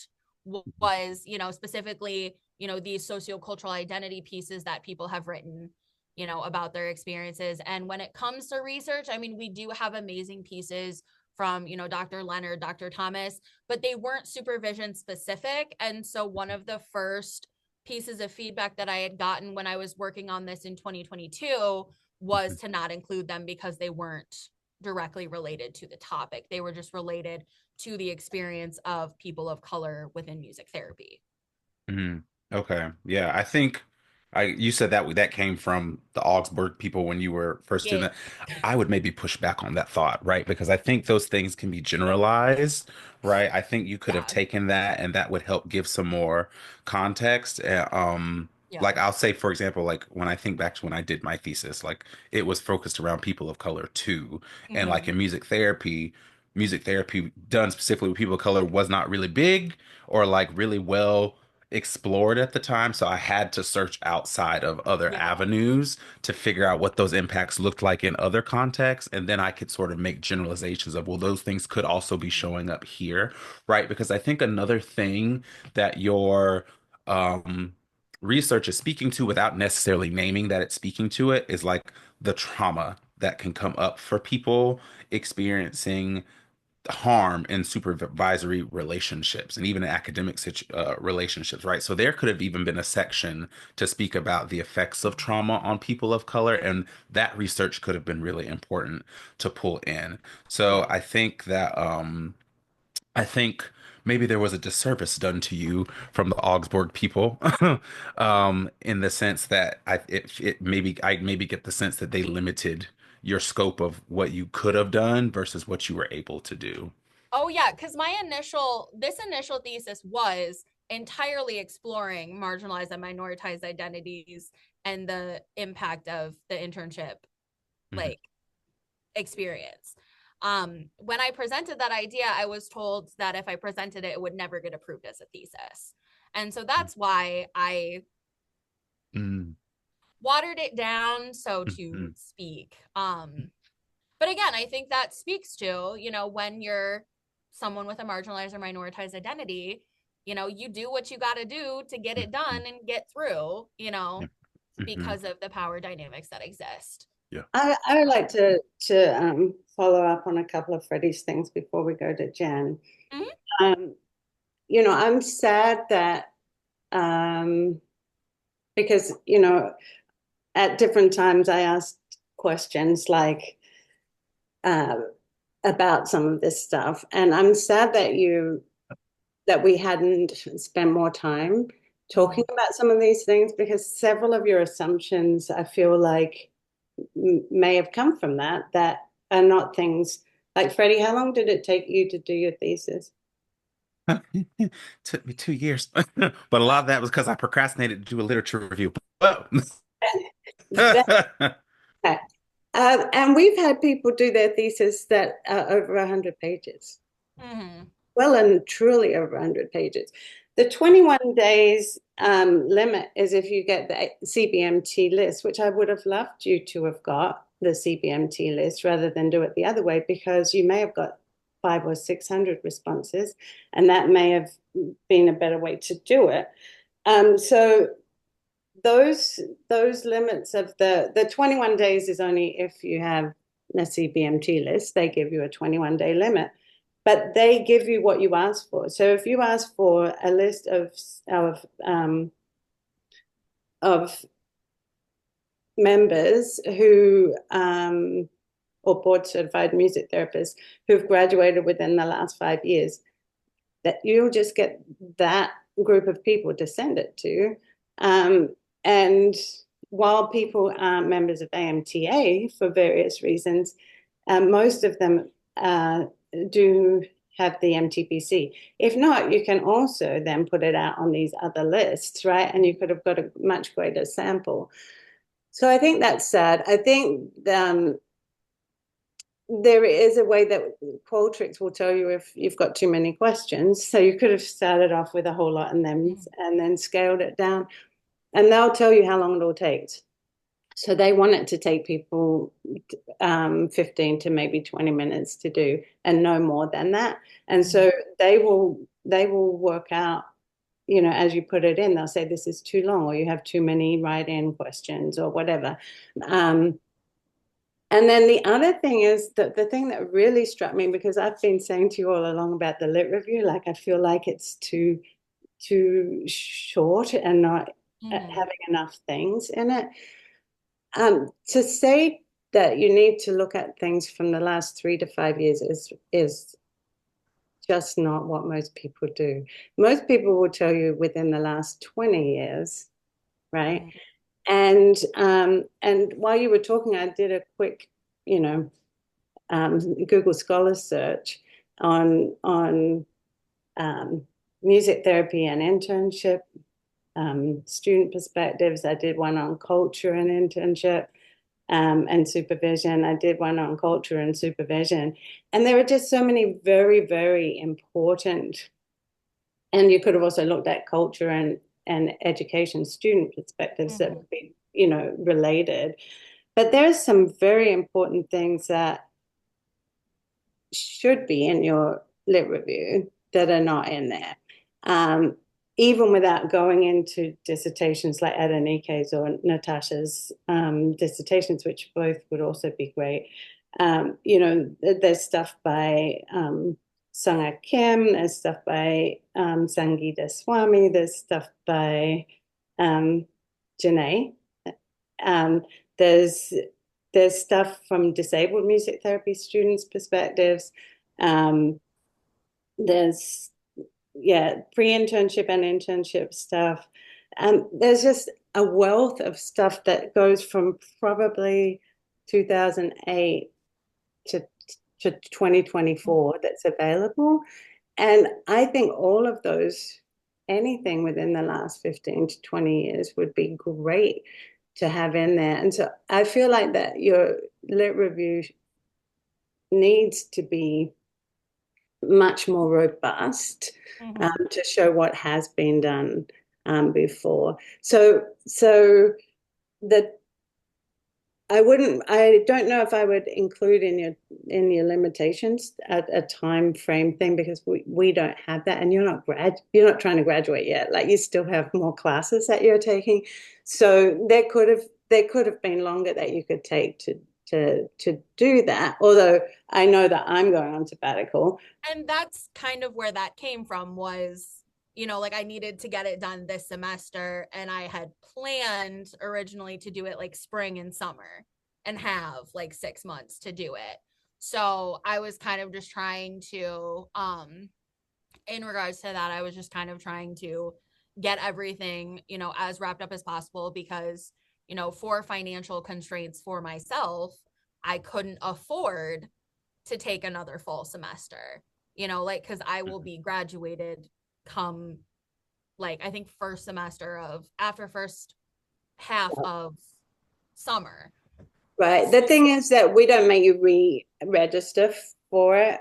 was, specifically, these sociocultural identity pieces that people have written, about their experiences. And when it comes to research, I mean, we do have amazing pieces from, Dr. Leonard, Dr. Thomas, but they weren't supervision specific. And so one of the first pieces of feedback that I had gotten when I was working on this in 2022 was to not include them because they weren't directly related to the topic. They were just related to the experience of people of color within music therapy. Mhm. Okay. Yeah, I think you said that came from the Augsburg people when you were first doing Yeah. that. I would maybe push back on that thought, right? Because I think those things can be generalized, right? I think you could have Yeah. taken that and that would help give some more context. Yeah. Like I'll say, for example, like when I think back to when I did my thesis, like it was focused around people of color too. And like Mm-hmm. in music therapy done specifically with people of color was not really big or like really well explored at the time. So I had to search outside of other Yeah. avenues to figure out what those impacts looked like in other contexts. And then I could sort of make generalizations of, well, those things could also be showing up here, right? Because I think another thing that your research is speaking to without necessarily naming that it's speaking to it is like the trauma that can come up for people experiencing harm in supervisory relationships and even in academic relationships, right? So there could have even been a section to speak about the effects of trauma on people of color, and that research could have been really important to pull in. So Yeah. I think maybe there was a disservice done to you from the Augsburg people, in the sense that I maybe get the sense that they limited your scope of what you could have done versus what you were able to do. Oh yeah, because this initial thesis was entirely exploring marginalized and minoritized identities and the impact of the internship Mhm. like experience. When I presented that idea, I was told that if I presented it, it would never get approved as a thesis. And so that's why I Mhm. watered it down, so to Mhm. speak. But again, I think that speaks to, when you're someone with a marginalized or minoritized identity, you do what you got to do to get it done Mhm. and get through, Yeah. because of the power dynamics that exist. Yeah. I would like to follow up on a couple of Freddie's things before we go to Jen. Mhm. I'm sad that because at different times I asked questions like about some of this stuff, and I'm sad that we hadn't spent more time talking about some of these things, because several of your assumptions I feel like may have come from that are not things like Freddie. How long did it take you to do your thesis? Took me 2 years, but a lot of that was because I procrastinated to do a literature review. Whoa. And we've had people do their thesis that are over 100 pages. Mm-hmm. Well and truly over 100 pages. The 21 days limit is if you get the CBMT list, which I would have loved you to have got the CBMT list rather than do it the other way, because you may have got 500 or 600 responses, and that may have been a better way to do it. So those limits of the 21 days is only if you have a CBMT list. They give you a 21-day limit, but they give you what you ask for. So if you ask for a list of members who or board certified music therapists who've graduated within the last 5 years, that you'll just get that group of people to send it to. And while people aren't members of AMTA for various reasons, most of them do have the MTPC. If not, you can also then put it out on these other lists, right? And you could have got a much greater sample. So I think that's sad. I think there is a way that Qualtrics will tell you if you've got too many questions. So you could have started off with a whole lot and then scaled it down. And they'll tell you how long it will take. So they want it to take people 15 to maybe 20 minutes to do, and no more than that. And so they will work out, as you put it in, they'll say this is too long, or you have too many write-in questions, or whatever. And then the other thing is that the thing that really struck me, because I've been saying to you all along about the lit review, like I feel like it's too short and not having enough things in it. To say that you need to look at things from the last 3 to 5 years is just not what most people do. Most people will tell you within the last 20 years, right? And while you were talking, I did a quick, Google Scholar search on music therapy and internship, student perspectives. I did one on culture and internship and supervision. I did one on culture and supervision. And there are just so many very, very important, and you could have also looked at culture and education student perspectives that would be, related. But there's some very important things that should be in your lit review that are not in there. Even without going into dissertations like Adenike's or Natasha's dissertations, which both would also be great. There's stuff by Sungha Kim, there's stuff by Sangeeta Swami, there's stuff by Janae. There's stuff from disabled music therapy students' perspectives. There's pre-internship and internship stuff. There's just a wealth of stuff that goes from probably 2008 to 2024 that's available. And I think all of those, anything within the last 15 to 20 years would be great to have in there. And so I feel like that your lit review needs to be much more robust to show what has been done before. So the I don't know if I would include in your limitations a time frame thing because we don't have that, and you're not trying to graduate yet. Like you still have more classes that you're taking. So there could have been longer that you could take to do that. Although I know that I'm going on sabbatical. And that's kind of where that came from was, like I needed to get it done this semester, and I had planned originally to do it like spring and summer and have like 6 months to do it. So I was kind of just trying to in regards to that, I was just kind of trying to get everything, as wrapped up as possible because, for financial constraints for myself, I couldn't afford to take another full semester, like, because I will be graduated come, like, I think first semester of after first half of summer. Right. The thing is that we don't make you re-register for it.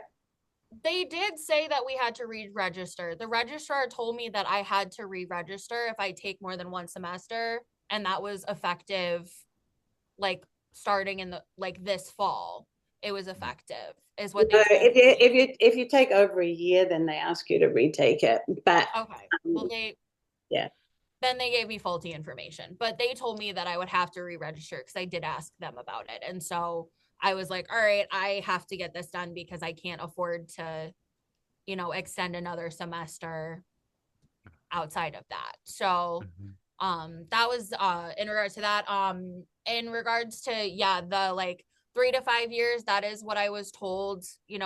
They did say that we had to re-register. The registrar told me that I had to re-register if I take more than one semester, and that was effective like starting in the like this fall. It was effective, is what No, they said. if you take over a year, then they ask you to retake it. But Okay. Well, yeah, then they gave me faulty information, but they told me that I would have to re-register because I did ask them about it. And so I was like, all right, I have to get this done because I can't afford to, extend another semester outside of that. So Mhm. that was in regards to that. In regards to, yeah, the like 3 to 5 years, that is what I was told,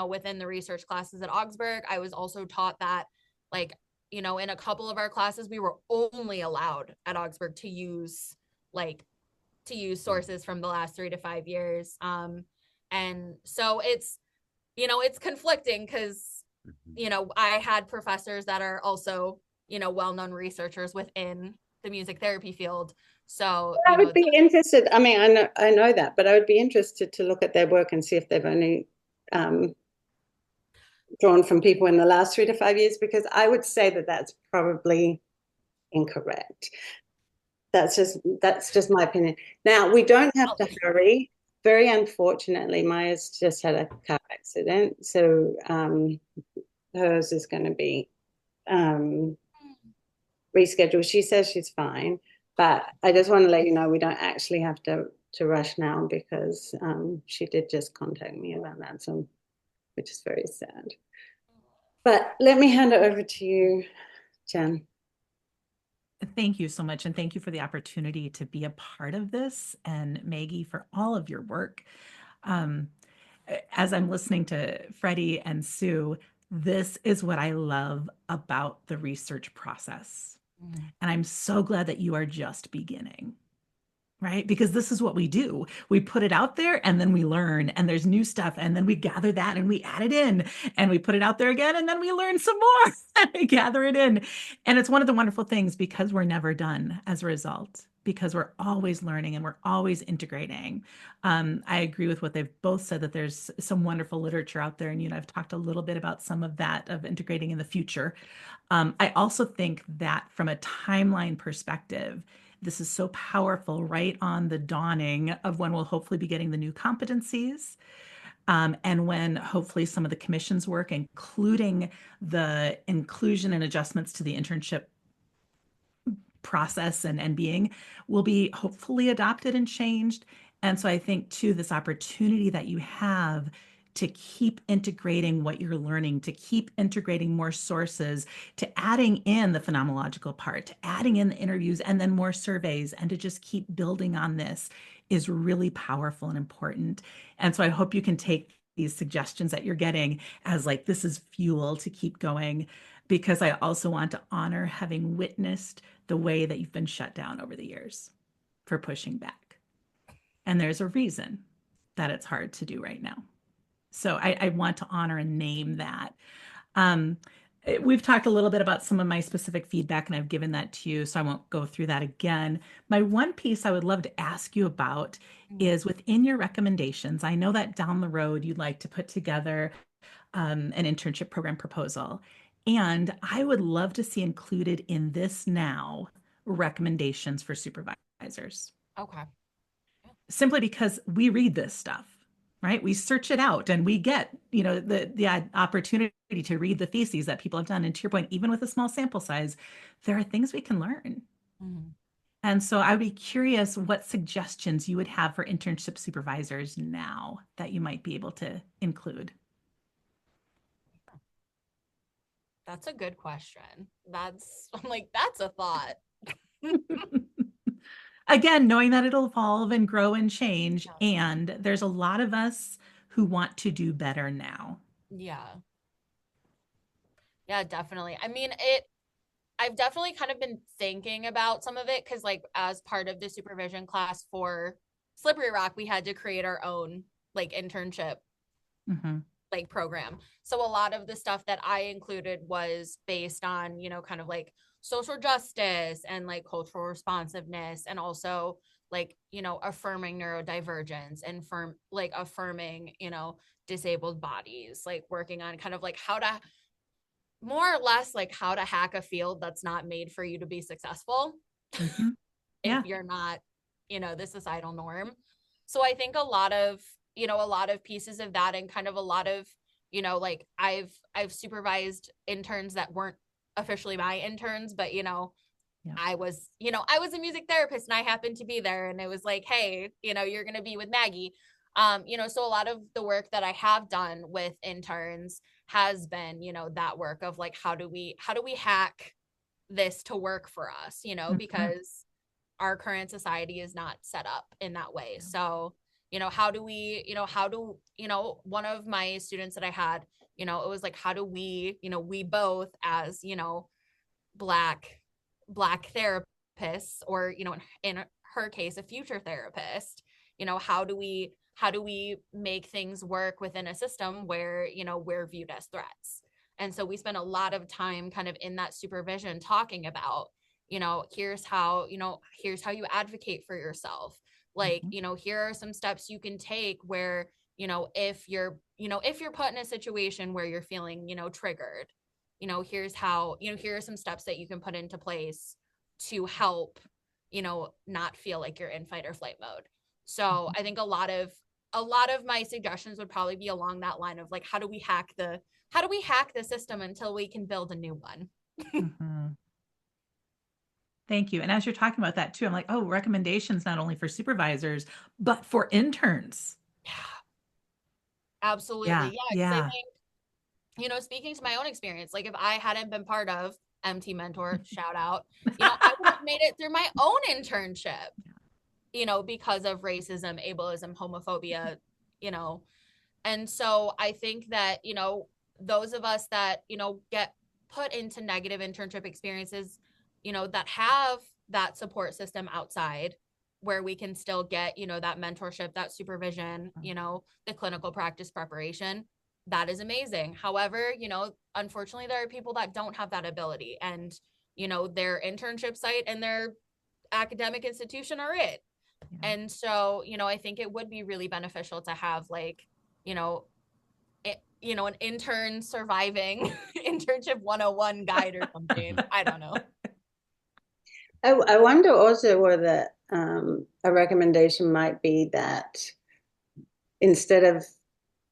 within the research classes at Augsburg. I was also taught that, like, in a couple of our classes, we were only allowed at Augsburg like to use sources from the last 3 to 5 years. And so it's conflicting because, Mhm. I had professors that are also, well-known researchers within the music therapy field. So, I would be interested. I mean, I know that, but I would be interested to look at their work and see if they've only um, drawn from people in the last 3 to 5 years, because I would say that that's probably incorrect. That's just my opinion. Now, we don't have to hurry. Very unfortunately, Maya's just had a car accident, so hers is going to be um, rescheduled. She says she's fine, but I just want to let you know we don't actually have to rush now because she did just contact me about that, so which is very sad. But let me hand it over to you, Jen. Thank you so much. And thank you for the opportunity to be a part of this, and Maggie for all of your work. Um, as I'm listening to Freddie and Sue, this is what I love about the research process. And I'm so glad that you are just beginning, right? Because this is what we do. We put it out there and then we learn, and there's new stuff, and then we gather that and we add it in, and we put it out there again, and then we learn some more and we gather it in. And it's one of the wonderful things because we're never done as a result, because we're always learning and we're always integrating. I agree with what they've both said, that there's some wonderful literature out there. And, I've talked a little bit about some of that, of integrating in the future. I also think that from a timeline perspective, this is so powerful right on the dawning of when we'll hopefully be getting the new competencies. And when hopefully some of the commission's work, including the inclusion and adjustments to the internship process and being, will be hopefully adopted and changed. And so I think too, this opportunity that you have to keep integrating what you're learning, to keep integrating more sources, to adding in the phenomenological part, to adding in the interviews and then more surveys, and to just keep building on this is really powerful and important. And so I hope you can take these suggestions that you're getting as like, this is fuel to keep going, because I also want to honor having witnessed the way that you've been shut down over the years for pushing back. And there's a reason that it's hard to do right now. So I want to honor and name that. Um, we've talked a little bit about some of my specific feedback, and I've given that to you, so I won't go through that again. My one piece I would love to ask you about is within your recommendations. I know that down the road you'd like to put together an internship program proposal. And I would love to see included in this now recommendations for supervisors. Okay. simply because we read this stuff, right? We search it out and we get, the opportunity to read the theses that people have done. And to your point, even with a small sample size, there are things we can learn. Mhm. And so I would be curious what suggestions you would have for internship supervisors now that you might be able to include. That's a good question. I'm like, that's a thought. Again, knowing that it'll evolve and grow and change, Yeah. and there's a lot of us who want to do better now. Yeah. Yeah, definitely. I mean, I've definitely kind of been thinking about some of it because, like, as part of the supervision class for Slippery Rock, we had to create our own like internship Mm-hmm. like program. So a lot of the stuff that I included was based on, kind of like social justice and like cultural responsiveness and also like, affirming neurodivergence and affirming, disabled bodies, like working on kind of like how to more or less like how to hack a field that's not made for you to be successful Mm-hmm. if Yeah. you're not, the societal norm. So I think a lot of pieces of that and kind of a lot of, like I've supervised interns that weren't officially my interns, but Yeah. I was a music therapist and I happened to be there and it was like, hey, you're going to be with Maggie. So a lot of the work that I have done with interns has been, that work of like, how do we hack this to work for us, Mm-hmm. because our current society is not set up in that way. So, how do we, one of my students that I had, it was like, how do we, we both as, black therapists or, in her case, a future therapist, how do we make things work within a system where, we're viewed as threats? And so we spent a lot of time kind of in that supervision talking about, here's how you advocate for yourself. Like, Mm-hmm. Here are some steps you can take where, if you're put in a situation where you're feeling, triggered, here are some steps that you can put into place to help, not feel like you're in fight or flight mode. So I think a lot of my suggestions would probably be along that line of like, how do we hack the system until we can build a new one? Mm-hmm. Thank you. And as you're talking about that too, I'm like, oh, recommendations not only for supervisors, but for interns. Yeah, absolutely. Yeah. Yeah, because I Yeah. think, speaking to my own experience, like if I hadn't been part of MT Mentor, shout out, I would have made it through my own internship, because of racism, ableism, homophobia, you know. And so I think that, those of us that, get put into negative internship experiences, that have that support system outside where we can still get, that mentorship, that supervision, the clinical practice preparation, that is amazing. However, unfortunately, there are people that don't have that ability and, their internship site and their academic institution are it. Yeah. And so, I think it would be really beneficial to have like, you know, an intern surviving internship 101 guide or something. I don't know. I wonder also whether a recommendation might be that instead of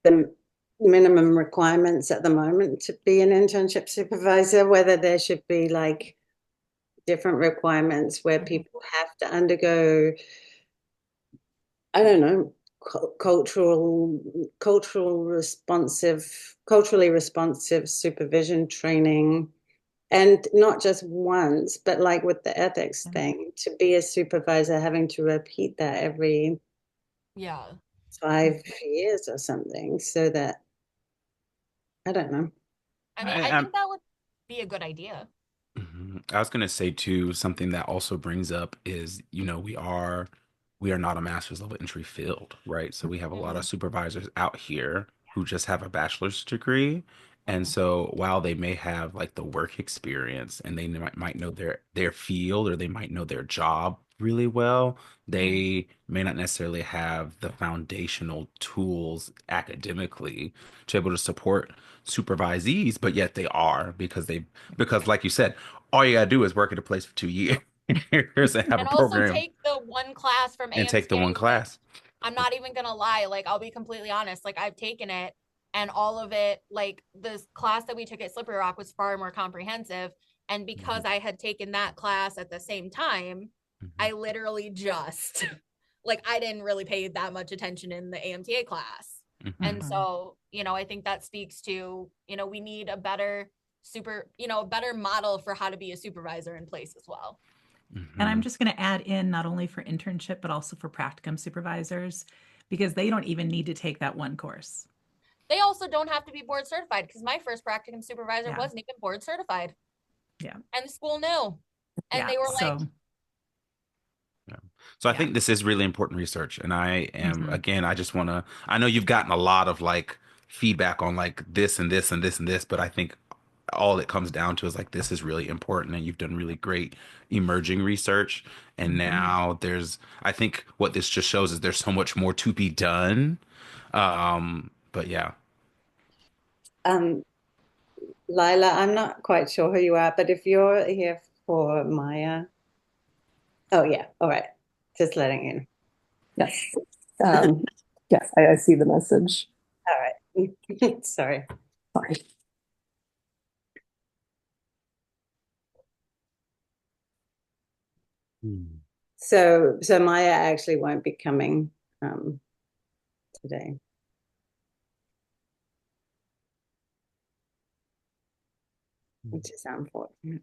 the minimum requirements at the moment to be an internship supervisor, whether there should be like different requirements where people have to undergo, I don't know, culturally responsive supervision training. And not just once, but like with the ethics thing, to be a supervisor, having to repeat that every Yeah. 5 years or something, so that, I don't know. I mean, I, I I'm think that would be a good idea. I was gonna say too, something that also brings up is, we are not a master's level entry field, right? So we have a lot of Mhm. supervisors out here who just have a bachelor's degree. And Mhm. so while they may have like the work experience and they might know their field or they might know their job really well, Mhm. they may not necessarily have the foundational tools academically to be able to support supervisees, but yet they are because like you said, all you gotta do is work at a place for 2 years and have a And also program take the one class from and take the AMTA one with class. I'm not even gonna lie, like I'll be completely honest, like I've taken it and all of it, like this class that we took at Slippery Rock was far more comprehensive. And because I had taken that class at the same time, I literally just like I didn't really pay that much attention in the AMTA class. And so, I think that speaks to, we need a better a better model for how to be a supervisor in place as well. And I'm just going to add in not only for internship, but also for practicum supervisors, because they don't even need to take that one course. They also don't have to be board certified, because my first practicum supervisor Yeah. wasn't even board certified. Yeah. And the school knew. And they were like, So I think this is really important research. And I am, Mhm. again, I just want to, I know you've gotten a lot of like feedback on like this and this and this and this, but I think all it comes down to is like, this is really important. And you've done really great emerging research. And now I think what this just shows is there's so much more to be done. But yeah. Lila, I'm not quite sure who you are, but if you're here for Maya, oh yeah, all right, just letting you know. Yes. Yes, I see the message. All right, sorry. Sorry. So Maya actually won't be coming today. Which is unfortunate.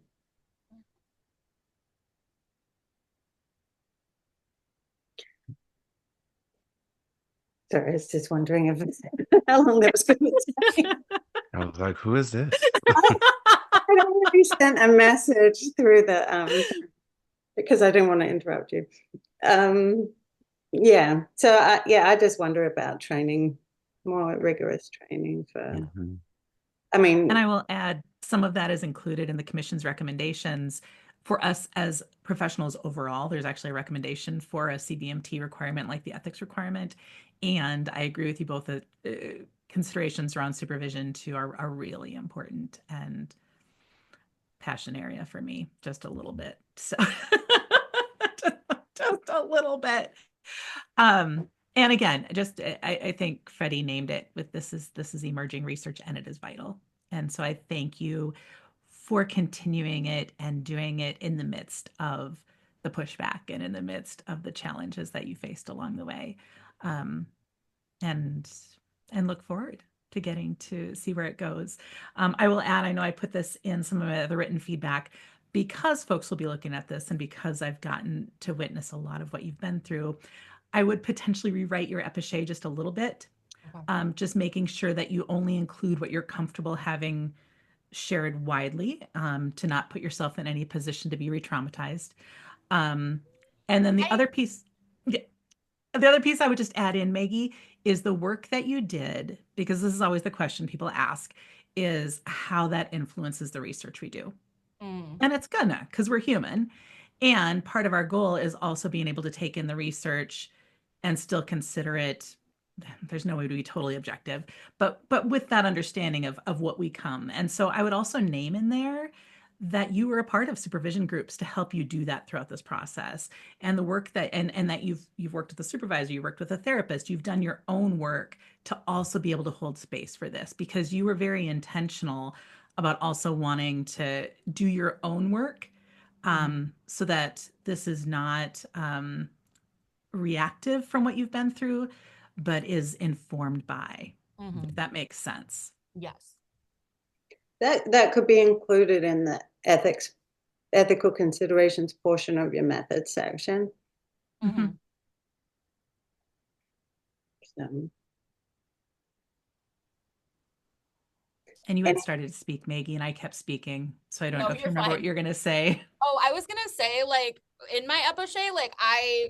Sorry, I was just wondering if how long that was going to take. I was like, who is this? I already sent a message through the because I didn't want to interrupt you. Yeah. So I just wonder about training, more rigorous training for. I mean, and I will add some of that is included in the commission's recommendations for us as professionals overall. There's actually a recommendation for a CBMT requirement like the ethics requirement. And I agree with you both that considerations around supervision too are really important and passion area for me just a little bit. So just a little bit. And again, just I think Freddie named it with this is emerging research and it is vital. And so I thank you for continuing it and doing it in the midst of the pushback and in the midst of the challenges that you faced along the way. And look forward to getting to see where it goes. I will add, I know I put this in some of the written feedback because folks will be looking at this and because I've gotten to witness a lot of what you've been through. I would potentially rewrite your epiche just a little bit, just making sure that you only include what you're comfortable having shared widely, to not put yourself in any position to be re-traumatized. And then the other piece I would just add in, Maggie, is the work that you did, because this is always the question people ask, is how that influences the research we do. And it's gonna, because we're human. And part of our goal is also being able to take in the research and still consider it. There's no way to be totally objective, but with that understanding of what we come. And so I would also name in there that you were a part of supervision groups to help you do that throughout this process, and the work that and that you've worked with a supervisor, you worked with a therapist, you've done your own work to also be able to hold space for this, because you were very intentional about also wanting to do your own work, so that this is not reactive from what you've been through, but is informed by, if that makes sense. Yes. That could be included in the ethical considerations portion of your method section. So. And you had started to speak, Maggie, and I kept speaking. So I don't know if you remember what you're going to say. Oh, I was going to say, like, in my epiche, like, I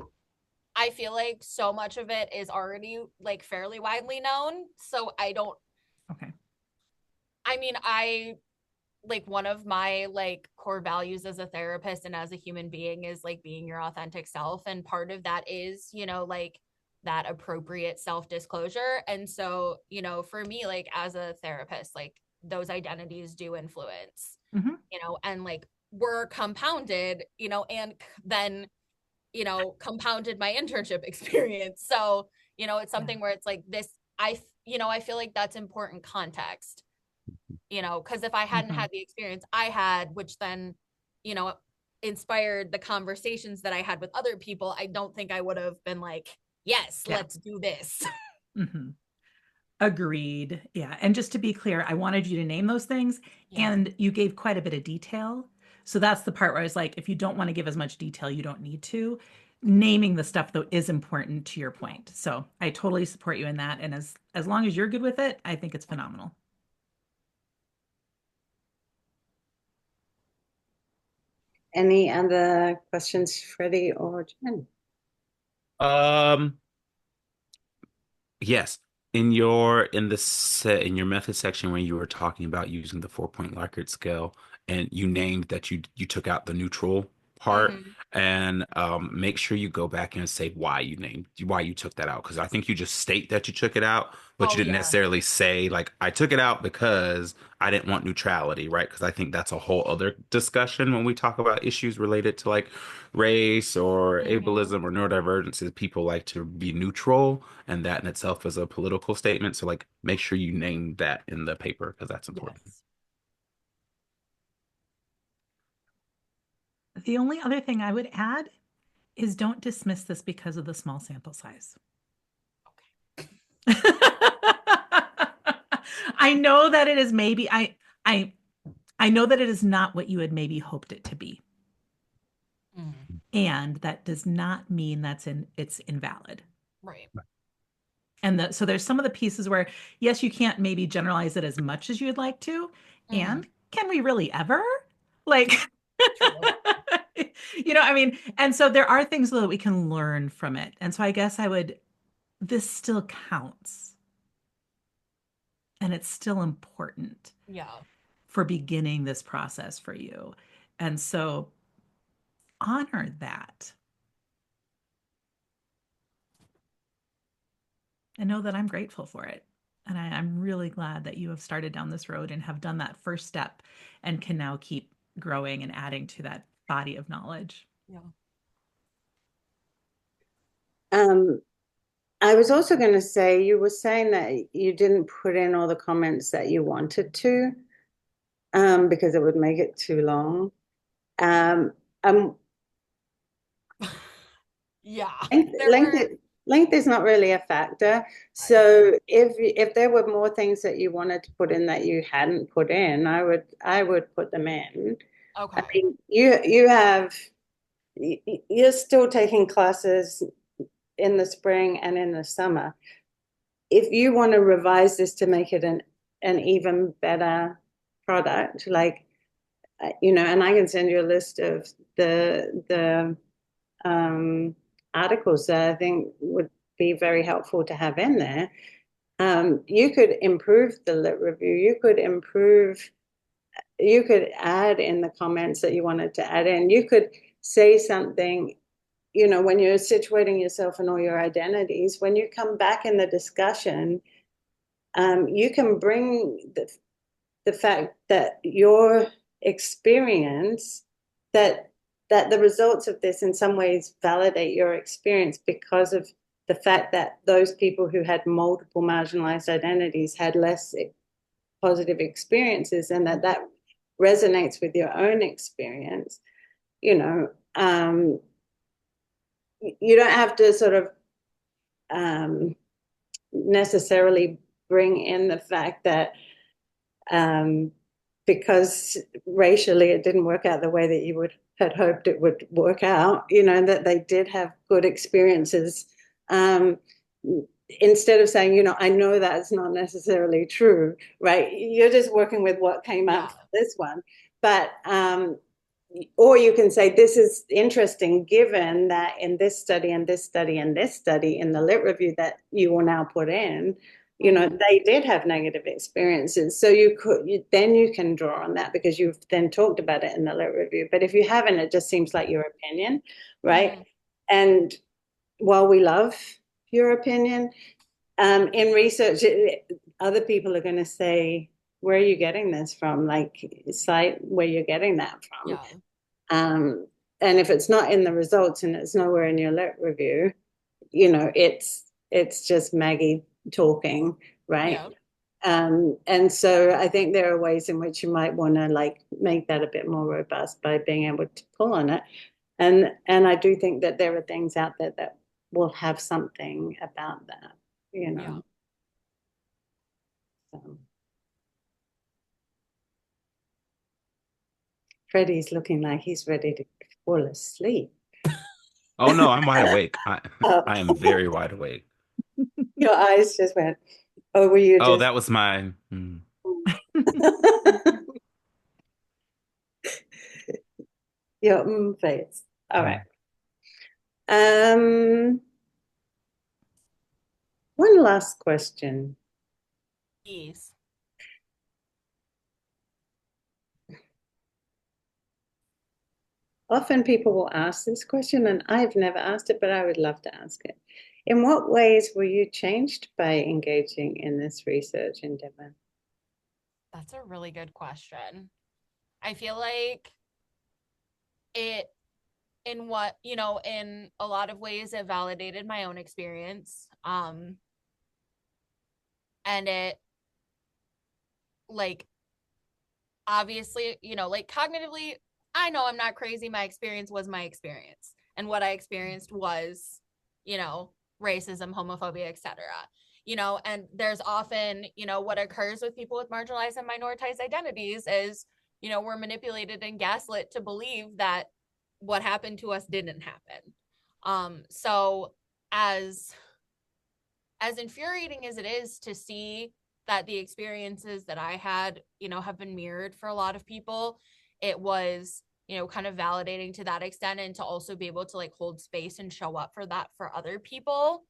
feel like so much of it is already, like, fairly widely known. So I don't. Okay. I mean, like, one of my, like, core values as a therapist and as a human being is, like, being your authentic self. And part of that is, like, that appropriate self-disclosure. And so, for me, like, as a therapist, like, those identities do influence, and, like, were compounded, and then, compounded my internship experience. So, it's something where it's like this, I feel like that's important context, because if I hadn't had the experience I had, which then, inspired the conversations that I had with other people, I don't think I would have been like, yes, let's do this. Agreed. Yeah. And just to be clear, I wanted you to name those things, and you gave quite a bit of detail. So that's the part where I was like, if you don't want to give as much detail, you don't need to. Naming the stuff, though, is important to your point. So I totally support you in that. And as long as you're good with it, I think it's phenomenal. Any other questions, Freddie or Jen? Yes. In your in your method section when you were talking about using the 4-point Likert scale, and you named that you took out the neutral part, and make sure you go back and say why you took that out, because I think you just state that you took it out, but you didn't necessarily say like, I took it out because I didn't want neutrality, right? Because I think that's a whole other discussion when we talk about issues related to like race or ableism or neurodivergences. People like to be neutral, and that in itself is a political statement. So like, make sure you name that in the paper, because that's important. The only other thing I would add is don't dismiss this because of the small sample size. I know that it is maybe I know that it is not what you had maybe hoped it to be. And that does not mean it's invalid. Right. And so there's some of the pieces where, yes, you can't maybe generalize it as much as you'd like to. And can we really ever? Like, I mean, and so there are things that we can learn from it. And so I guess this still counts. And it's still important. Yeah. For beginning this process for you. And so honor that. And know that I'm grateful for it. And I'm really glad that you have started down this road and have done that first step and can now keep growing and adding to that body of knowledge. Yeah. I was also going to say, you were saying that you didn't put in all the comments that you wanted to, because it would make it too long. Yeah. Length is not really a factor. So if there were more things that you wanted to put in that you hadn't put in, I would put them in. Okay. I mean, you're still taking classes in the spring and in the summer. If you want to revise this to make it an even better product, like, and I can send you a list of the articles that I think would be very helpful to have in there. You could improve the lit review. You could add in the comments that you wanted to add in. You could say something, when you're situating yourself in all your identities, when you come back in the discussion, you can bring the fact that your experience, that the results of this in some ways validate your experience because of the fact that those people who had multiple marginalized identities had less positive experiences, and that resonates with your own experience. You don't have to sort of necessarily bring in the fact that because racially it didn't work out the way that you had hoped it would work out, that they did have good experiences. Instead of saying, I know that's not necessarily true, right? You're just working with what came out for this one. But, or you can say, this is interesting, given that in this study and this study and this study in the lit review that you will now put in, they did have negative experiences. So you can draw on that because you've then talked about it in the lit review. But if you haven't, it just seems like your opinion, right? And while we love your opinion, in research, other people are going to say, where are you getting this from? Like, cite where you're getting that from. And if it's not in the results and it's nowhere in your lit review, it's it's just Maggie talking, right? Yeah. And so I think there are ways in which you might want to like make that a bit more robust by being able to pull on it. And I do think that there are things out there that will have something about that, you know. Yeah. So. Freddie's looking like he's ready to fall asleep. Oh no, I'm wide awake. Oh. I am very wide awake. Your eyes just went, oh, were you Oh, just that was my your face. All right. One last question. Yes. Often people will ask this question, and I've never asked it, but I would love to ask it. In what ways were you changed by engaging in this research endeavor? That's a really good question. I feel like it, in what, in a lot of ways, it validated my own experience. And it, like, obviously, like cognitively, I know I'm not crazy. My experience was my experience. And what I experienced was, racism, homophobia, etc. And there's often, what occurs with people with marginalized and minoritized identities is, we're manipulated and gaslit to believe that what happened to us didn't happen. So as infuriating as it is to see that the experiences that I had, have been mirrored for a lot of people, it was, kind of validating to that extent, and to also be able to like hold space and show up for that for other people.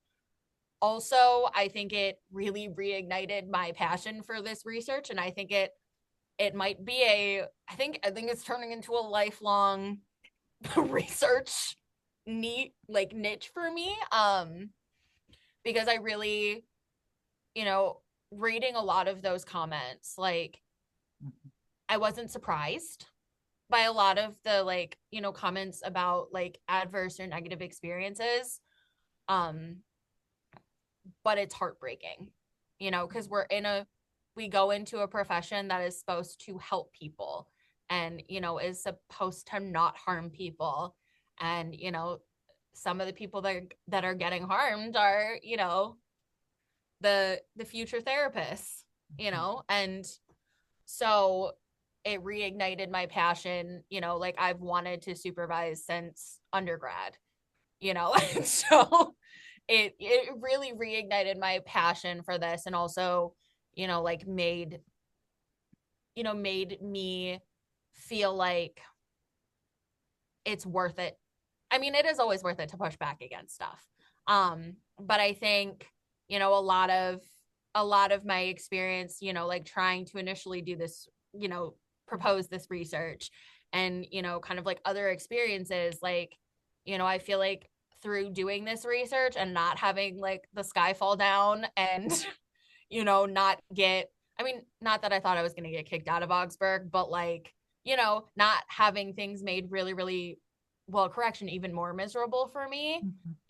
Also, I think it really reignited my passion for this research, and I think it might be I think it's turning into a lifelong research niche for me, because I really, reading a lot of those comments, like I wasn't surprised by a lot of the like, comments about like adverse or negative experiences. But it's heartbreaking, because we go into a profession that is supposed to help people and, is supposed to not harm people. And, some of the people that are getting harmed are, the future therapists, and so it reignited my passion, like I've wanted to supervise since undergrad, and so it really reignited my passion for this, and also, like made me feel like it's worth it. I mean, it is always worth it to push back against stuff. But I think, a lot of my experience, like trying to initially do this, propose this research, and, kind of like other experiences, like, I feel like through doing this research and not having like the sky fall down and, not get, I mean, not that I thought I was going to get kicked out of Augsburg, but like, not having things made really, really well, correction, even more miserable for me,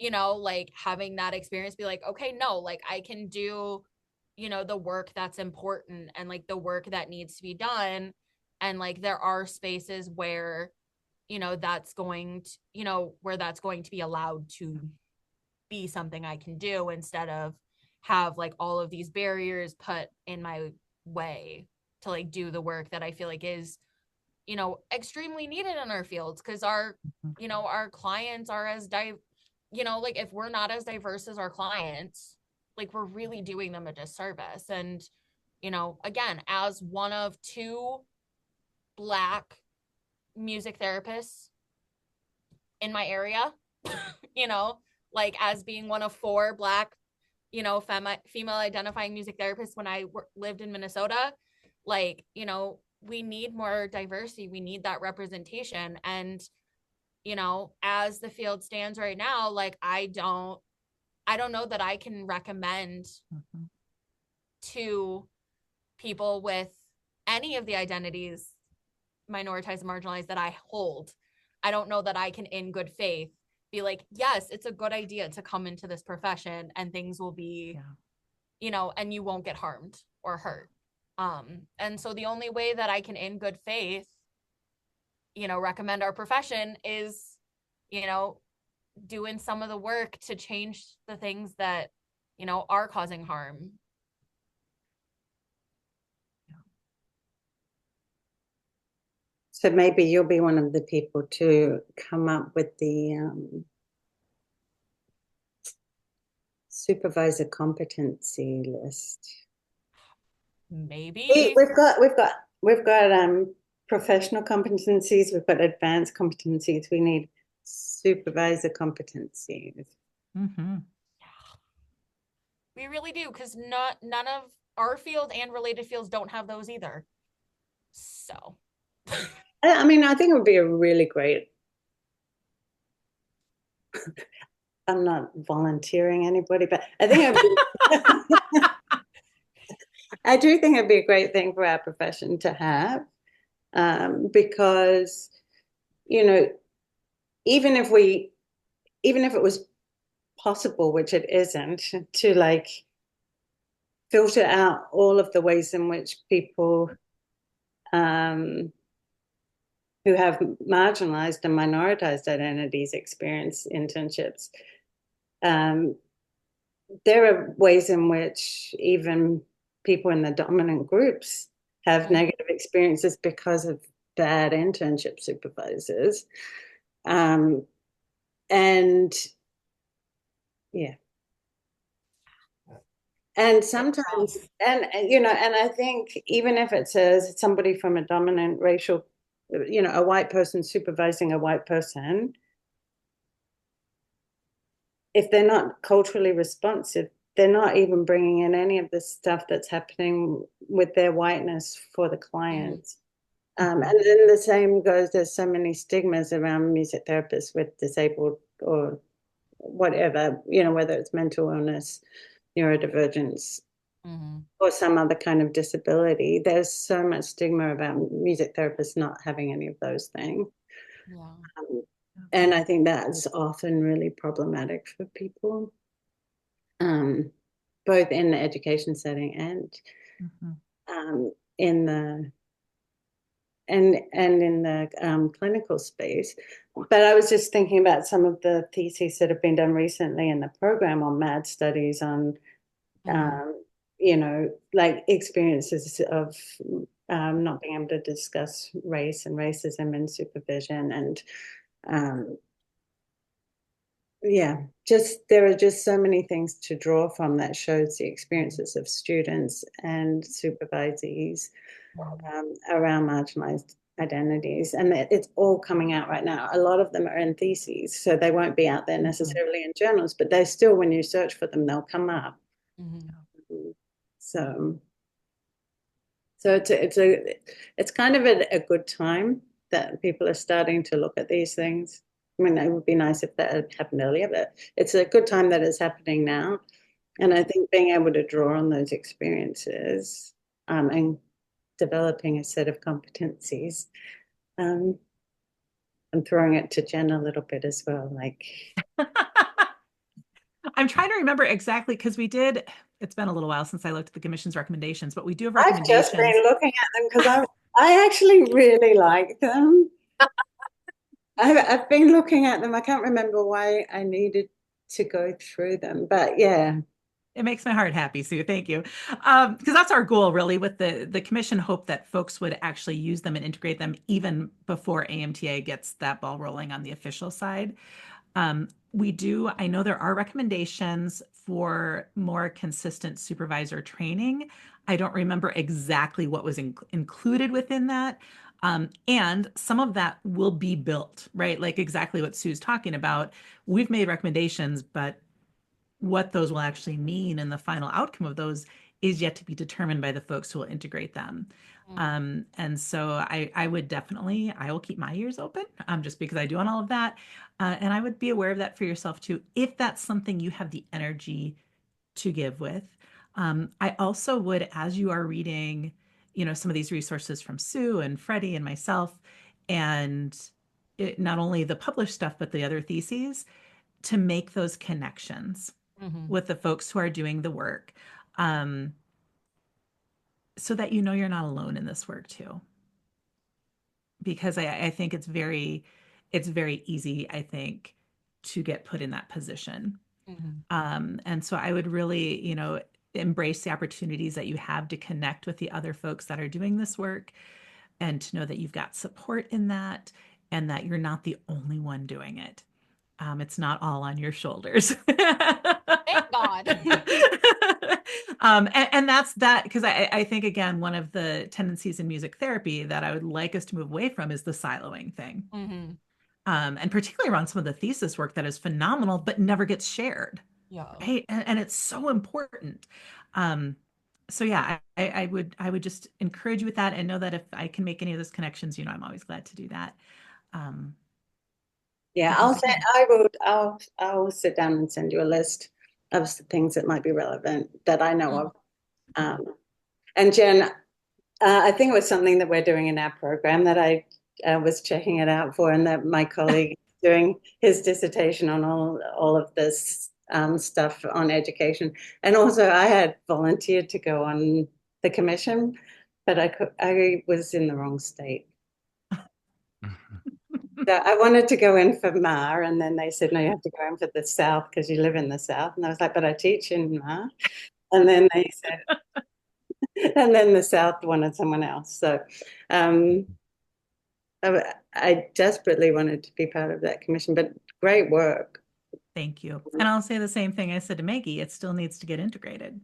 like having that experience be like, okay, no, like I can do, the work that's important and like the work that needs to be done. And like there are spaces where, that's going to, where that's going to be allowed to be something I can do, instead of have like all of these barriers put in my way to like do the work that I feel like is, extremely needed in our fields, because our, our clients are like if we're not as diverse as our clients, like we're really doing them a disservice. And, again, as one of two Black music therapists in my area, like as being one of four Black, female identifying music therapists when I lived in Minnesota, like, we need more diversity. We need that representation. And, as the field stands right now, like, I don't know that I can recommend to people with any of the identities, minoritized and marginalized, that I hold. I don't know that I can, in good faith, be like, yes, it's a good idea to come into this profession and things will be, and you won't get harmed or hurt. And so the only way that I can, in good faith, recommend our profession is, doing some of the work to change the things that, are causing harm. So maybe you'll be one of the people to come up with the supervisor competency list. Maybe. We've got professional competencies, we've got advanced competencies. We need supervisor competencies. Mm-hmm. We really do, because none of our field and related fields don't have those either. So I mean, I think it would be a really great. I'm not volunteering anybody, but I think I do think it'd be a great thing for our profession to have, because, even if it was possible, which it isn't, to like filter out all of the ways in which people who have marginalized and minoritized identities experience internships. There are ways in which even people in the dominant groups have negative experiences because of bad internship supervisors. And yeah. And sometimes, and I think even if it says somebody from a dominant racial, a white person supervising a white person, if they're not culturally responsive, they're not even bringing in any of the stuff that's happening with their whiteness for the clients. And then the same goes, there's so many stigmas around music therapists with disabled or whatever, whether it's mental illness, neurodivergence, or some other kind of disability. There's so much stigma about music therapists not having any of those things. And I think that's often really problematic for people, both in the education setting and in the in the clinical space. But I was just thinking about some of the theses that have been done recently in the program on MAD studies on, like experiences of not being able to discuss race and racism in supervision. And there are just so many things to draw from that shows the experiences of students and supervisees around marginalized identities. And it's all coming out right now. A lot of them are in theses, so they won't be out there necessarily in journals, but they still, when you search for them, they'll come up. So it's kind of a good time that people are starting to look at these things. I mean, it would be nice if that had happened earlier, but it's a good time that it's happening now. And I think being able to draw on those experiences and developing a set of competencies, I'm throwing it to Jen a little bit as well. Like, I'm trying to remember exactly, because it's been a little while since I looked at the commission's recommendations, but we do have recommendations. I've just been looking at them because I actually really like them. I've been looking at them. I can't remember why I needed to go through them, but yeah. It makes my heart happy, Sue. Thank you. Because that's our goal, really, with the commission. Hope that folks would actually use them and integrate them even before AMTA gets that ball rolling on the official side. I know there are recommendations for more consistent supervisor training. I don't remember exactly what was included within that. And some of that will be built, right? Like exactly what Sue's talking about. We've made recommendations, but what those will actually mean and the final outcome of those is yet to be determined by the folks who will integrate them. And so I will keep my ears open just because I do on all of that. And I would be aware of that for yourself too, if that's something you have the energy to give with. I also would, as you are reading, some of these resources from Sue and Freddie and myself, and not only the published stuff, but the other theses, to make those connections with the folks who are doing the work, so that you know you're not alone in this work too. Because I think it's very easy, I think, to get put in that position. And so I would really, embrace the opportunities that you have to connect with the other folks that are doing this work, and to know that you've got support in that, and that you're not the only one doing it. It's not all on your shoulders. Thank God. And that's that, because I think, again, one of the tendencies in music therapy that I would like us to move away from is the siloing thing. And particularly around some of the thesis work that is phenomenal, but never gets shared. Yeah. Right. And it's so important. So yeah, I would just encourage you with that, and know that if I can make any of those connections, I'm always glad to do that. Yeah, I'll sit down and send you a list of things that might be relevant that I know of. And Jen, I think it was something that we're doing in our program that I was checking it out for, and that my colleague is doing his dissertation on all of this stuff on education. And also I had volunteered to go on the commission, but I was in the wrong state. So I wanted to go in for MAR, and then they said, no, you have to go in for the South because you live in the South. And I was like, but I teach in MAR. And then they said, and then the South wanted someone else. So I desperately wanted to be part of that commission, but great work. Thank you. And I'll say the same thing I said to Maggie. It still needs to get integrated.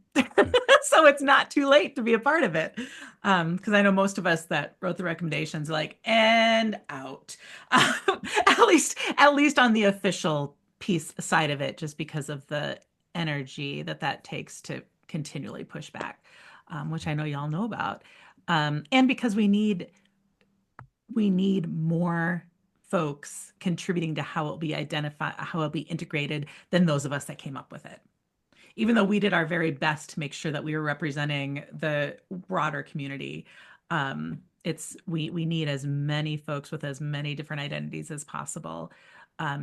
So it's not too late to be a part of it. Because I know most of us that wrote the recommendations like, and out. At least on the official piece side of it, just because of the energy that takes to continually push back, which I know y'all know about. And because we need more folks contributing to how it'll be identified, how it'll be integrated, than those of us that came up with it. Even though we did our very best to make sure that we were representing the broader community, we need as many folks with as many different identities as possible,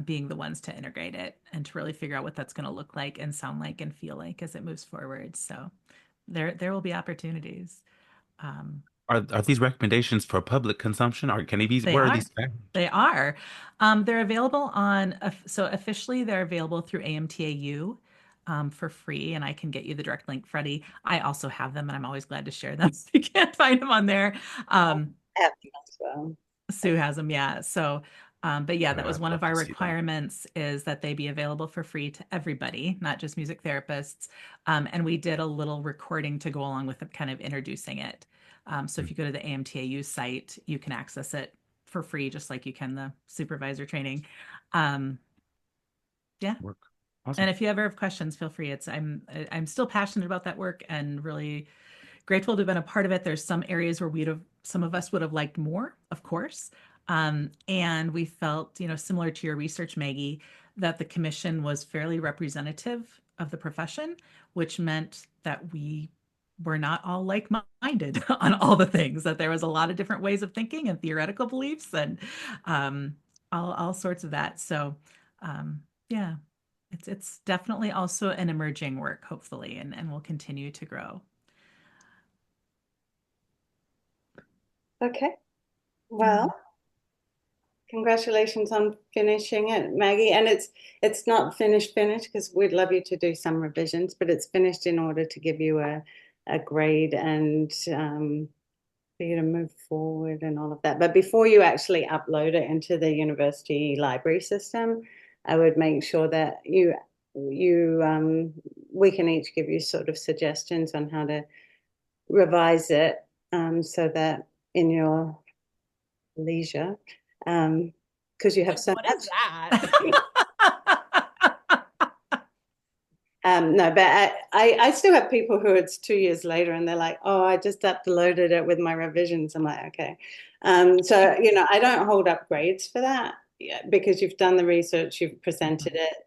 being the ones to integrate it and to really figure out what that's going to look like and sound like and feel like as it moves forward. So there will be opportunities. Are these recommendations for public consumption, or can they be, where are these found? They are. They're available so officially they're available through AMTAU for free, and I can get you the direct link, Freddie. I also have them, and I'm always glad to share them if you can't find them on there. I have them as well. Sue has them, yeah. So, but yeah, that was I'd one love of our to see that. requirements, is that they be available for free to everybody, not just music therapists. And we did a little recording to go along with it, kind of introducing it. So if you go to the AMTAU site, you can access it for free, just like you can the supervisor training. Yeah. Work. Awesome. And if you ever have questions, feel free. I'm still passionate about that work and really grateful to have been a part of it. There's some areas where some of us would have liked more, of course. And we felt, similar to your research, Maggie, that the commission was fairly representative of the profession, which meant that we were not all like-minded on all the things, that there was a lot of different ways of thinking and theoretical beliefs and all sorts of that. So yeah, it's definitely also an emerging work, hopefully, and will continue to grow. Okay. Well, congratulations on finishing it, Maggie. And it's not finished because we'd love you to do some revisions, but it's finished in order to give you a grade and for you to move forward and all of that. But before you actually upload it into the university library system, I would make sure that we can each give you sort of suggestions on how to revise it, so that in your leisure, because you have so What much. is that? No, but I still have people who it's 2 years later and they're like, oh, I just uploaded it with my revisions. I'm like, okay. So, I don't hold up grades for that, because you've done the research, you've presented it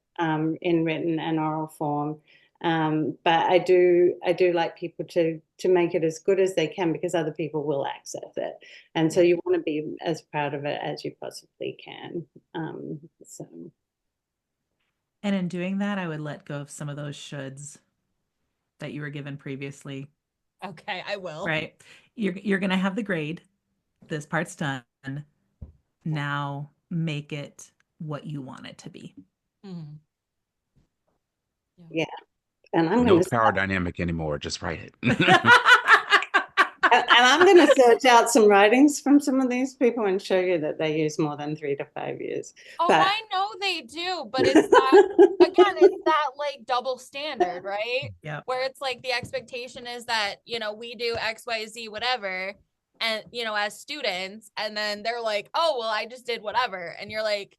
in written and oral form. But I do like people to make it as good as they can, because other people will access it, and so you want to be as proud of it as you possibly can. So And in doing that, I would let go of some of those shoulds that you were given previously, Okay, I will. right? You're going to have the grade. This part's done. Now make it what you want it to be. Mhm. yeah, and I'm No going to power dynamic anymore. Just write it. and I'm going to search out some writings from some of these people and show you that they use more than 3 to 5 years. Oh, But I know they do, but it's that, again, it's that like double standard, right? Yep. Where it's like the expectation is that, we do X, Y, Z, whatever, and, as students, and then they're like, oh, well, I just did whatever. And you're like,